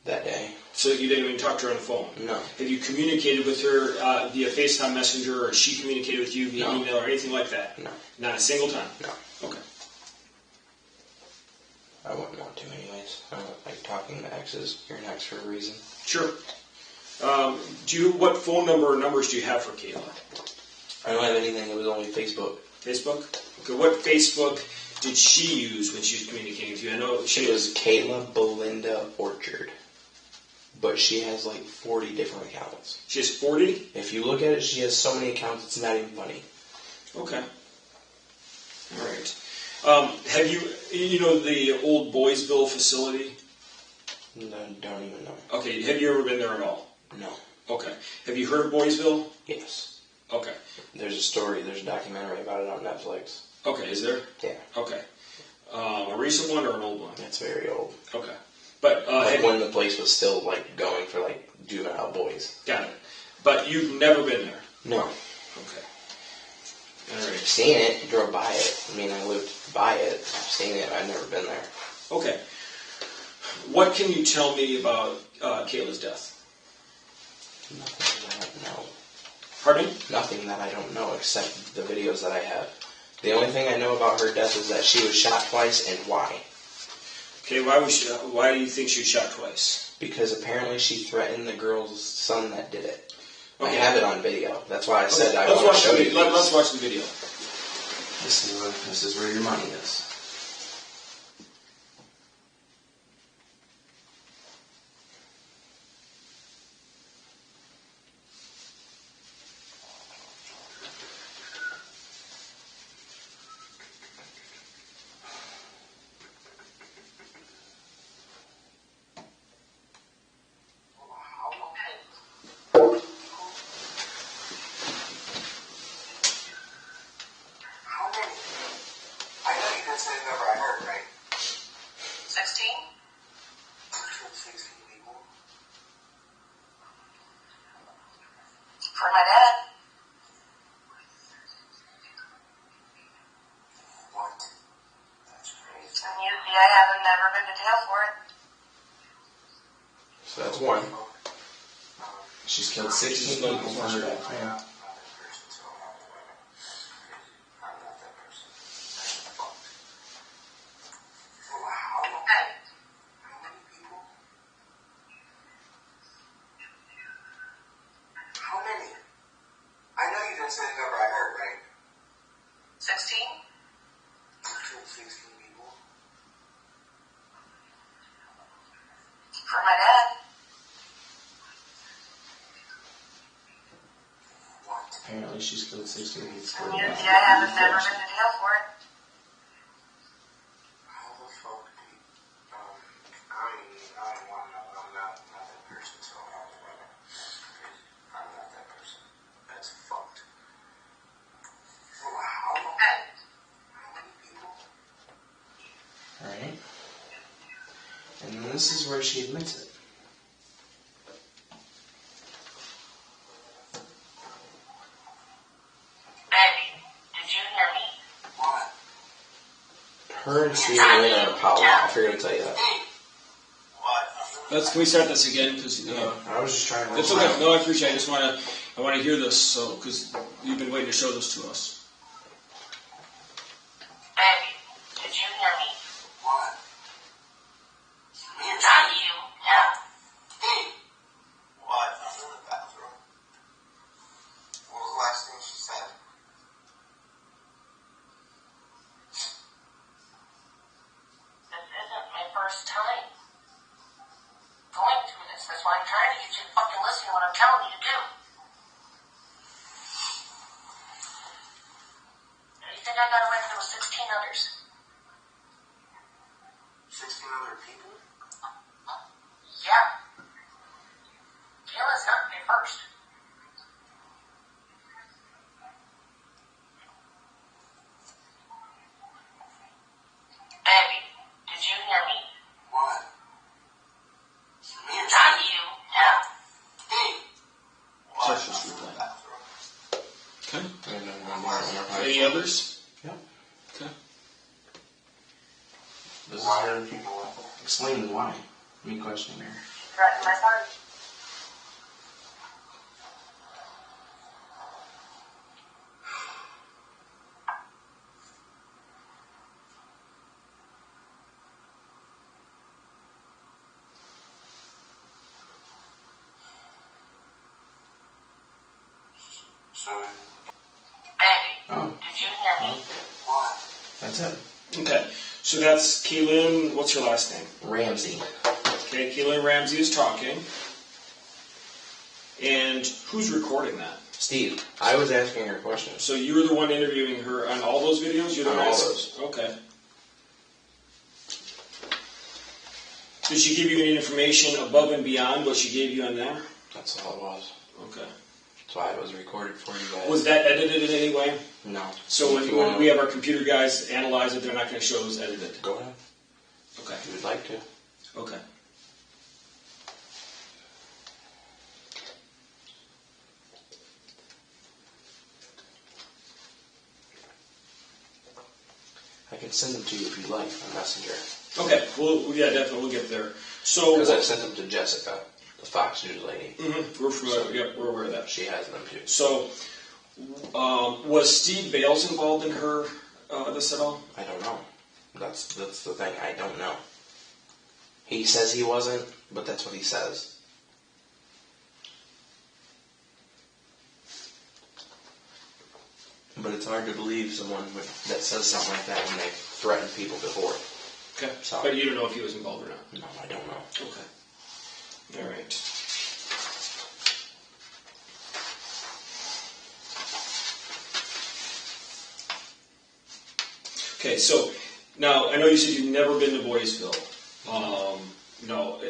That day. So you didn't even talk to her on the phone? No. Have you communicated with her via FaceTime Messenger, or she communicated with you via email, or anything like that? No. Not a single time? No. Okay. I wouldn't want to anyways. I don't like talking to exes. You're an ex for a reason. Sure. What phone number or numbers do you have for Kayla? I don't have anything. It was only Facebook. Facebook? Okay, what Facebook did she use when she was communicating with you? I know She was Kayla Belinda Orchard. But she has like 40 different accounts. She has 40? If you look at it, she has so many accounts, it's not even funny. Okay. All right. Have you know the old Boysville facility? No, don't even know. Okay, have you ever been there at all? No. Okay. Have you heard of Boysville? Yes. Okay. There's a story, there's a documentary about it on Netflix. Okay, is there? Yeah. Okay. A recent one or an old one? It's very old. Okay. But when the place was still like going for like juvenile boys. Got it. But you've never been there? No. Okay. All right. I've seen it, drove by it. I mean, I lived by it. I've seen it, I've never been there. Okay. What can you tell me about Kayla's death? Nothing that I don't know. Pardon? Nothing that I don't know except the videos that I have. The only thing I know about her death is that she was shot twice and why. Okay, why do you think she was shot twice? Because apparently she threatened the girl's son that did it. Okay. I have it on video. That's why I said I want to show you. Let's watch the video. This is where your money is. For my dad. What? That's crazy. And I haven't never been to jail for it. So that's one. She's killed 16 people for her death. Yeah. For my dad. Apparently she's killed 16 people. And I haven't never been to jail for it. How the fuck do you, I don't want to know. I'm not that person, so I'm not that person. That's fucked. Wow. How many people? Alright. And then this is where she admits it. Her and Steve are in a powwow. I forgot to tell you that. Can we start this again? Because I was just trying to. it's okay. No, I appreciate it. I want to hear this. So because you've been waiting to show this to us. Baby, did you hear me? What? Not you. Yeah. What? I'm in the bathroom. What was the last thing she said? This isn't other people? Yeah. Kayla's hurt me first. Baby, did you hear me? What? Me or Not you. Yeah. Hey. Well, that's just reply. Okay. And then one more. Any others? Yeah. Okay. This is her explaining why. Me questioning her. Threatened my son. So, Baby, Oh, did you hear me? what? that's it. Okay. So that's Kaylyn. What's your last name? Ramsey. Okay. Kaylyn Ramsey is talking. And who's recording that? Steve, I was asking her questions. So you were the one interviewing her on all those videos? You're the On one all asking- Okay. Did she give you any information above and beyond what she gave you on there? That's all it was. Okay. That's why it was recorded for you guys. Was that edited in any way? No. So If you when wanna- we have our computer guys analyze it, they're not going to show it was edited? Go ahead. Okay. If you would like to. Okay. I can send them to you if you'd like on Messenger. Okay. Yeah, definitely. We'll get there. So Because I've sent them to Jessica, the Fox News lady. we're familiar. Yep, we're aware of that. She has them too. So was Steve Bales involved in her this at all? I don't know. That's the thing. I don't know. He says he wasn't, but that's what he says. But it's hard to believe someone that says something like that when they've threatened people before. Okay. So- But you don't know if he was involved or not. No, I don't know. Okay. All right. Okay, so now I know you said you've never been to Boysville.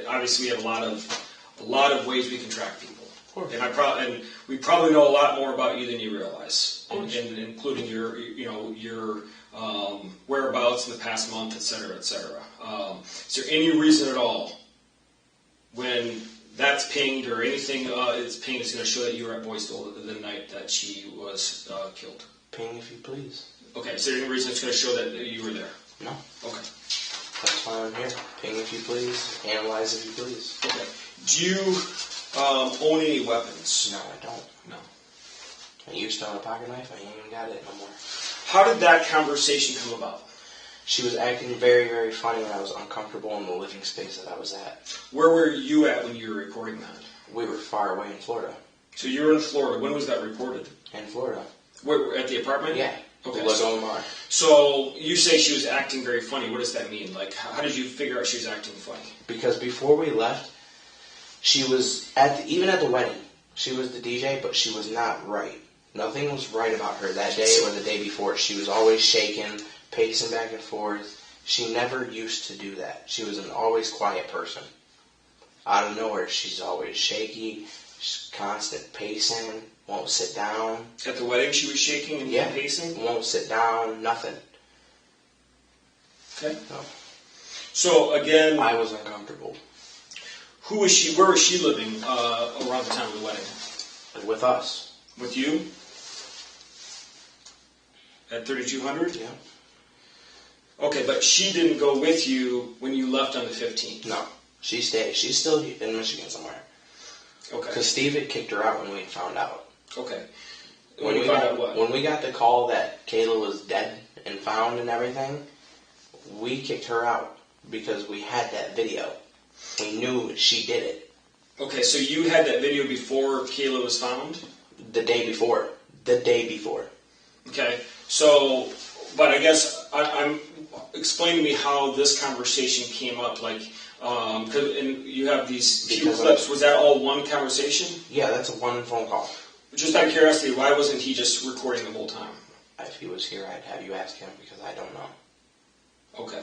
Obviously we have a lot of ways we can track people, and we probably know a lot more about you than you realize, and including your whereabouts in the past month, et cetera, et cetera. Is there any reason at all when that's pinged or anything it's pinged is going to show that you were at Boysville the night that she was killed? Ping if you please. Okay, is there any reason it's going to show that you were there? No. Okay. That's why I'm here. Ping if you please. Analyze if you please. Okay. Do you own any weapons? No, I don't. No. I used to own a pocket knife. I ain't even got it no more. How did that conversation come about? She was acting very, very funny when I was uncomfortable in the living space that I was at. Where were you at when you were recording that? We were far away in Florida. So you were in Florida. When was that recorded? In Florida. Where, at the apartment? Yeah. Okay. Lagomar. So you say she was acting very funny. What does that mean? Like, how did you figure out she was acting funny? Because before we left, she was even at the wedding. She was the DJ, but she was not right. Nothing was right about her that day or the day before. She was always shaking, pacing back and forth. She never used to do that. She was an always quiet person. Out of nowhere, she's always shaky, she's constant pacing, won't sit down. At the wedding, she was shaking and pacing? Won't sit down, nothing. Okay. No. So, again, I was uncomfortable. where was she living around the time of the wedding? With us. With you? At 3200? Yeah. Okay, but she didn't go with you when you left on the 15th? No. She stayed. She's still in Michigan somewhere. Okay. Because Steve had kicked her out when we found out. Okay. When we got the call that Kayla was dead and found and everything, we kicked her out because we had that video. We knew she did it. Okay, so you had that video before Kayla was found? The day before. The day before. Okay, so, but I guess I'm explain to me how this conversation came up. Like, and you have these few clips. Was that all one conversation? Yeah, that's a one phone call. Just out of curiosity, why wasn't he just recording the whole time? If he was here, I'd have you ask him because I don't know. Okay.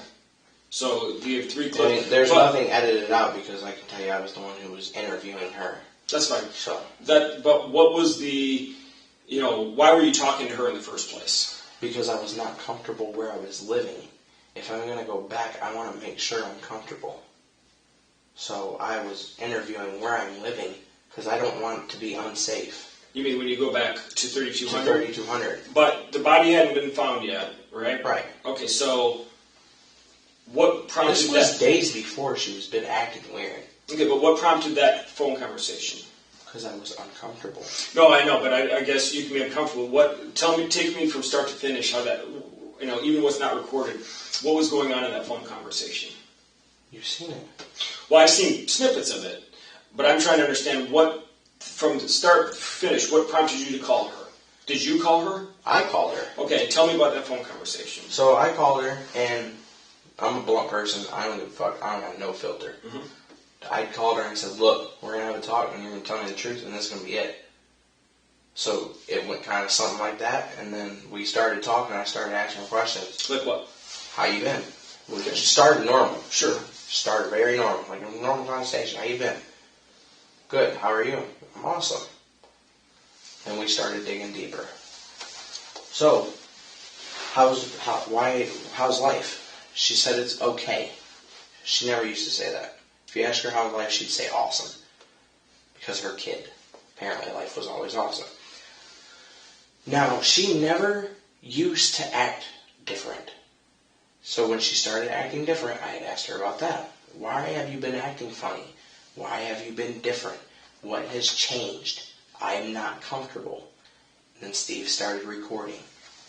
So do you have 3 I mean, clips? there's nothing edited out because I can tell you I was the one who was interviewing her. That's fine. So But what was the, why were you talking to her in the first place? because I was not comfortable where I was living. If I'm going to go back, I want to make sure I'm comfortable. So I was interviewing where I'm living because I don't want it to be unsafe. You mean when you go back to 3200? To 3200. But the body hadn't been found yet, right? Right. Okay, so what prompted This was that? days before she was been acting weird. Okay, but what prompted that phone conversation? Because I was uncomfortable. No, I know, but I guess you can be uncomfortable. Take me from start to finish how that, even what's not recorded, what was going on in that phone conversation? You've seen it. Well, I've seen snippets of it, but I'm trying to understand what, from start to finish, what prompted you to call her? Did you call her? I called her. Okay, tell me about that phone conversation. So I called her, and I'm a blunt person. I don't give a fuck. I don't have no filter. Mm-hmm. I called her and said, look, we're going to have a talk, and you're going to tell me the truth, and this is going to be it. So it went kind of something like that, and then we started talking, and I started asking her questions. Like what? How you been? We just started normal. Sure. Started very normal, like a normal conversation. How you been? Good. How are you? I'm awesome. And we started digging deeper. So, how's life? She said it's okay. She never used to say that. If you ask her how's life, she'd say awesome. Because her kid. Apparently life was always awesome. Now, she never used to act different. So when she started acting different, I had asked her about that. Why have you been acting funny? Why have you been different? What has changed? I am not comfortable. And then Steve started recording.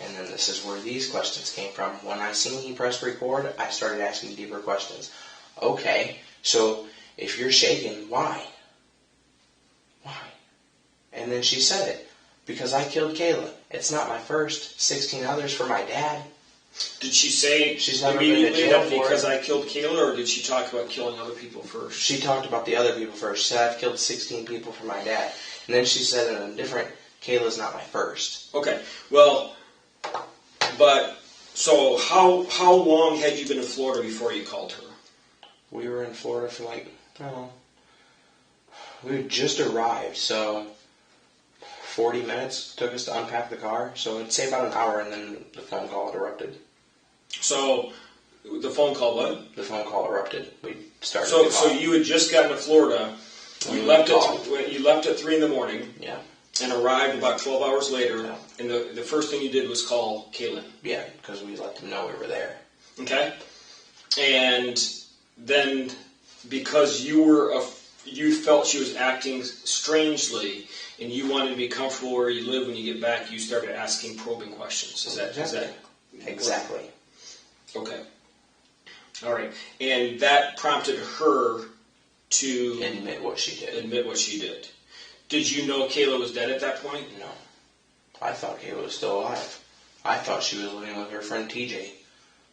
And then this is where these questions came from. When I seen he pressed record, I started asking deeper questions. Okay, so if you're shaking, why? Why? And then she said it. Because I killed Kayla. It's not my first. 16 others for my dad. Did she say She's never been to immediately jail that for because it. I killed Kayla, or did she talk about killing other people first? She talked about the other people first. She said, I've killed 16 people for my dad. And then she said in a different, Kayla's not my first. Okay, well, but, so how long had you been in Florida before you called her? We were in Florida for I don't know. We had just arrived, so 40 minutes took us to unpack the car. So it'd say about an hour, and then the phone call had erupted. So, the phone call, what? The phone call erupted. We started. So you had just gotten to Florida. You left at 3 in the morning. Yeah. And arrived about 12 hours later. Yeah. And the first thing you did was call Kaylyn. Yeah, because we let them know we were there. Okay. And then because you felt she was acting strangely, and you wanted to be comfortable where you live when you get back, you started asking probing questions. Is that Exactly. Okay. All right. And that prompted her to Admit what she did. Did you know Kayla was dead at that point? No. I thought Kayla was still alive. I thought she was living with her friend TJ.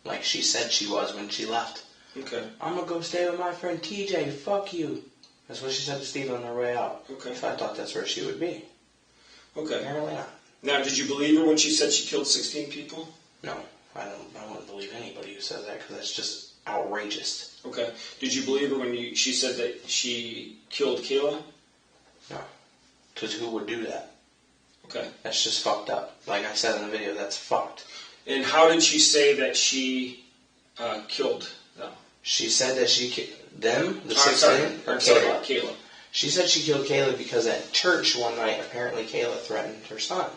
Like she said she was when she left. Okay. I'm going to go stay with my friend TJ. Fuck you. That's what she said to Steve on her way out. Okay. So I thought that's where she would be. Okay. Apparently not. Now, did you believe her when she said she killed 16 people? No. I wouldn't believe anybody who says that because that's just outrageous. Okay. Did you believe her when she said that she killed Kayla? No. Because who would do that? Okay. That's just fucked up. Like I said in the video, that's fucked. And how did she say that she killed them? She said that she killed them, the I'm 16, or sorry, Kayla. Kayla. She said she killed Kayla because at church one night, apparently Kayla threatened her son.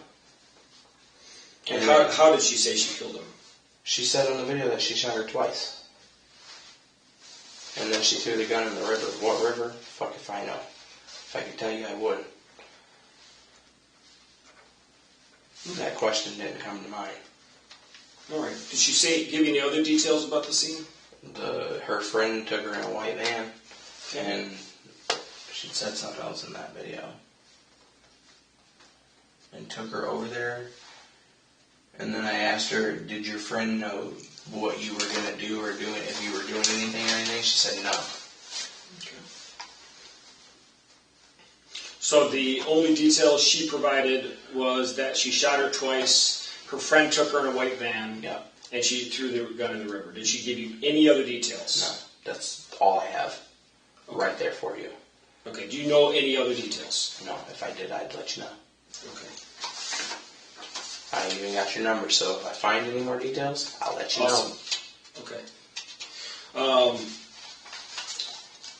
And how did she say she killed him? She said on the video that she shot her twice. And then she threw the gun in the river. What river? Fuck if I know. If I could tell you, I would. That question didn't come to mind. All right. Did she give you any other details about the scene? Her friend took her in a white van, and she said something else in that video. And took her over there. And then I asked her, did your friend know what you were going to do or if you were doing anything or anything? She said no. Okay. So the only details she provided was that she shot her twice, her friend took her in a white van, Yeah. And she threw the gun in the river. Did she give you any other details? No, that's all I have right there for you. Okay, do you know any other details? No, if I did, I'd let you know. Okay. I even got your number, so if I find any more details, I'll let you Awesome. know. Okay.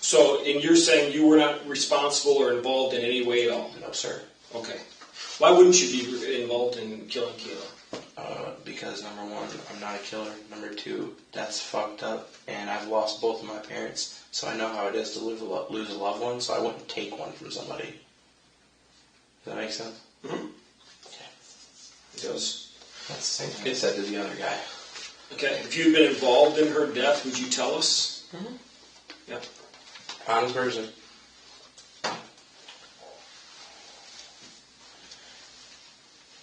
So, and you're saying you were not responsible or involved in any way at all? No, sir. Okay. Why wouldn't you be involved in killing Kayla? Because number one, I'm not a killer. Number two, that's fucked up, and I've lost both of my parents, so I know how it is to lose a loved one, so I wouldn't take one from somebody. Does that make sense? Mm-hmm. Okay. It does. That's the same thing I said to the other guy. Okay. If you'd been involved in her death, would you tell us? Mm-hmm. Yeah. Honest person.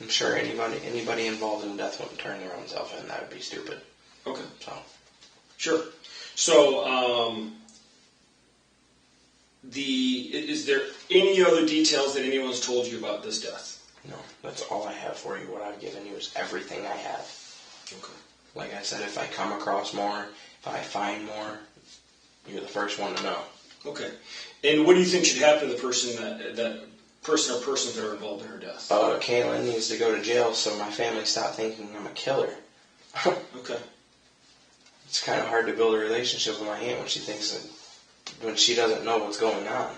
I'm sure anybody involved in death wouldn't turn their own self in. That would be stupid. Okay. So. Sure. So, is there any other details that anyone's told you about this death? No, that's all I have for you. What I've given you is everything I have. Okay. Like I said, if I come across more, if I find more, you're the first one to know. Okay. And what do you think should happen to the person that person or persons that are involved in her death? Kaylyn needs to go to jail so my family stop thinking I'm a killer. Okay. It's kind of hard to build a relationship with my aunt when she doesn't know what's going on.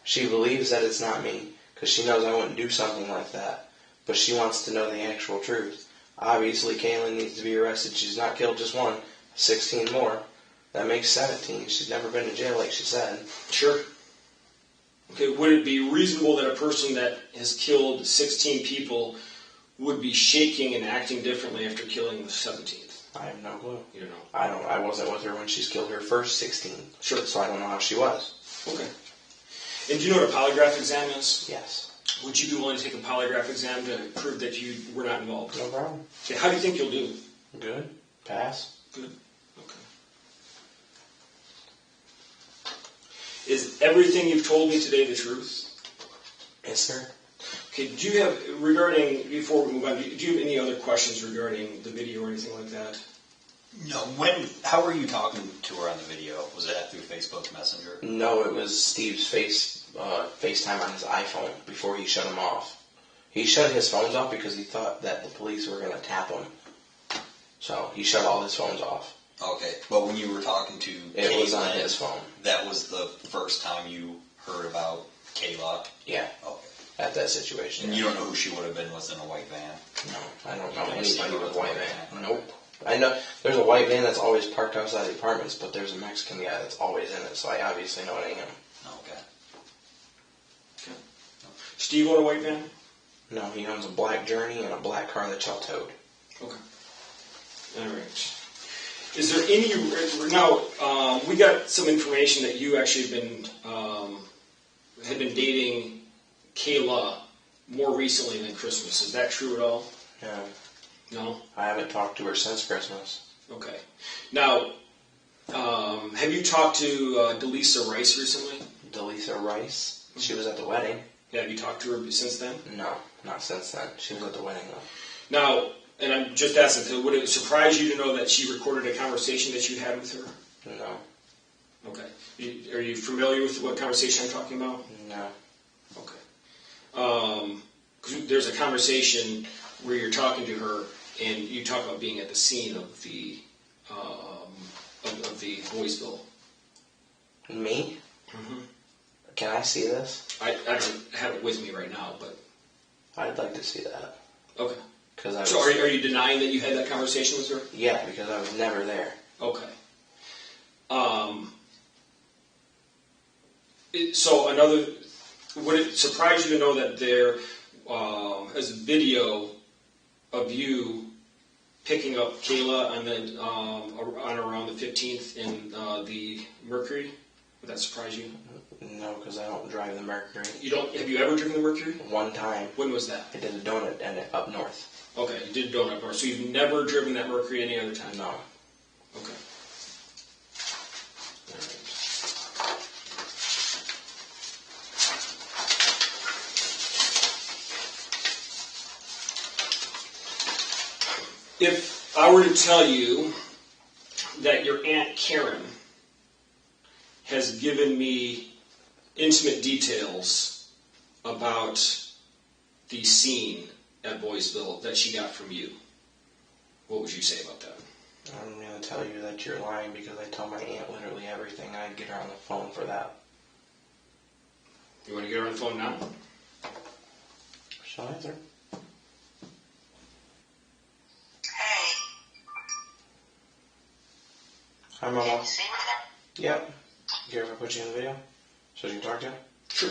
She believes that it's not me because she knows I wouldn't do something like that, but she wants to know the actual truth. Obviously, Kaylyn needs to be arrested. She's not killed just one, 16 more. That makes 17. She's never been to jail like she said. Sure. Okay, would it be reasonable that a person that has killed 16 people would be shaking and acting differently after killing the 17th? I have no clue. You don't know. I wasn't with her when she's killed her first 16. Sure. So I don't know how she was. Okay. And do you know what a polygraph exam is? Yes. Would you be willing to take a polygraph exam to prove that you were not involved? No problem. Okay, how do you think you'll do? Good. Pass. Good. Okay. Is everything you've told me today the truth? Yes, sir. Okay, before we move on, do you have any other questions regarding the video or anything like that? No. How were you talking to her on the video? Was it through Facebook Messenger? No, it was Steve's FaceTime on his iPhone before he shut him off. He shut his phones off because he thought that the police were going to tap him. So he shut all his phones off. Okay, but when you were talking to It Kayla, was on his phone. That was the first time you heard about Kayla? Yeah. Okay. At that situation. And you don't know who she would have been, was in a white van? No, I don't know You see anybody her with a white van. Nope. Okay. I know there's a white van that's always parked outside the apartments, but there's a Mexican guy that's always in it, so I obviously know it ain't him. Okay. Okay. Steve own a white van? No, he owns a black Journey and a black car that y'all towed. Okay. All right. Is there any now? We got some information that you actually had been dating Kayla more recently than Christmas. Is that true at all? No. No. I haven't talked to her since Christmas. Okay. Now, have you talked to Delisa Rice recently? Delisa Rice? She was at the wedding. Yeah, have you talked to her since then? No, not since then. She was at the wedding though. Now, and I'm just asking, would it surprise you to know that she recorded a conversation that you had with her? No. Okay. Are you familiar with what conversation I'm talking about? No. Okay. 'Cause there's a conversation where you're talking to her and you talk about being at the scene of the Boysville. Me? Mm-hmm. Can I see this? I don't have it with me right now, but I'd like to see that. okay. Cause So are you denying that you had that conversation with her? Yeah, because I was never there. Okay. Would it surprise you to know that there is a video of you picking up Kayla on around the 15th in the Mercury? Would that surprise you? No, because I don't drive the Mercury. You don't? Have you ever driven the Mercury? One time. When was that? I did a donut and up north. Okay, you did donut bar. So you've never driven that Mercury any other time? No. Okay. If I were to tell you that your Aunt Karen has given me intimate details about the scene at Boysville that she got from you, what would you say about that? I'm going to tell you that you're lying because I tell my aunt literally everything. I'd get her on the phone for that. You want to get her on the phone now? Shall I answer? Hey, Hi, can Mama. you see me? Yep. Care if I put you in the video so you can talk to you? Sure.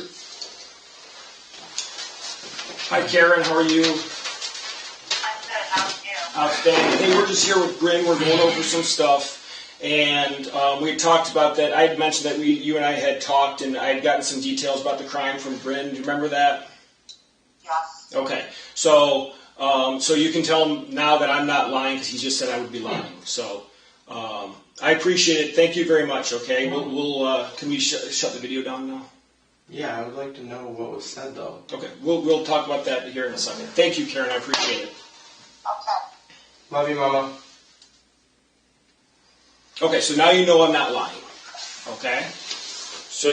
Hi, Karen. How are you? I'm good. How are you? Outstanding. Hey, we're just here with Brin. We're going over some stuff. And we had talked about that. I had mentioned that you and I had talked, and I had gotten some details about the crime from Brin. Do you remember that? Yes. Okay. So you can tell him now that I'm not lying because he just said I would be lying. So I appreciate it. Thank you very much. Okay. We'll can we shut the video down now? Yeah, I would like to know what was said, though. Okay. We'll talk about that here in a second. Thank you, Karen. I appreciate it. Okay. Love you, Mama. Okay, so now you know I'm not lying. Okay? So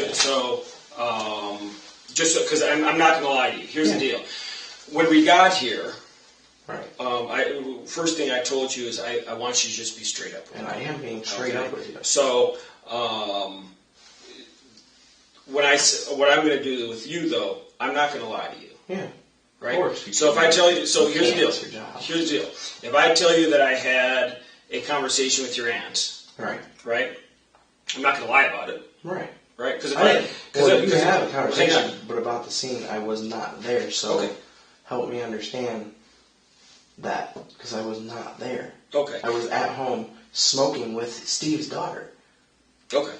just because I'm not going to lie to you. Here's the deal. When we got here, Right. First thing I told you is I want you to just be straight up with me. And I am being straight up with you. So what I'm going to do with you, though, I'm not going to lie to you. Yeah. Right? Of course. So if I tell you, so You here's the can't. deal. It's your job. Here's the deal. If I tell you that I had a conversation with your aunt, Right. right? I'm not going to lie about it, Right. right? Because if Well, you if- have a hang conversation, on. but about the scene, I was not there. So Okay. help me understand that, because I was not there. Okay. I was at home smoking with Steve's daughter. Okay.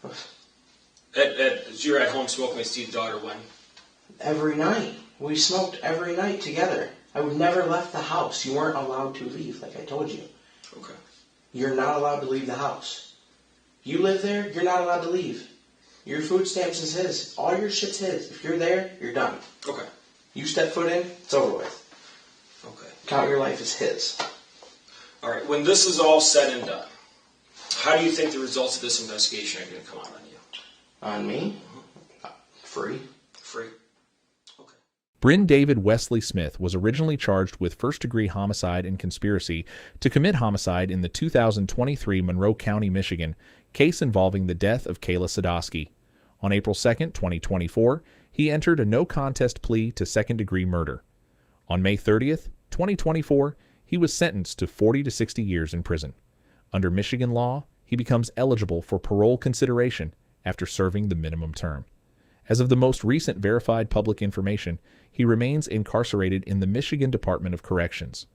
So you're at home smoking with Steve's daughter when? Every night. We smoked every night together. I would never left the house. You weren't allowed to leave, like I told you. Okay. You're not allowed to leave the house. You live there, you're not allowed to leave. Your food stamps is his. All your shit's his. If you're there, you're done. Okay. You step foot in, it's over with. Okay. Count your life as his. All right. When this is all said and done, how do you think the results of this investigation are going to come out on you? On me? Free. Free. Okay. Brin David Westley Smith was originally charged with first-degree homicide and conspiracy to commit homicide in the 2023 Monroe County, Michigan, case involving the death of Kayla Sedoskey. On April 2, 2024, he entered a no-contest plea to second-degree murder. On May 30th, 2024, he was sentenced to 40 to 60 years in prison. Under Michigan law, he becomes eligible for parole consideration after serving the minimum term. As of the most recent verified public information, he remains incarcerated in the Michigan Department of Corrections.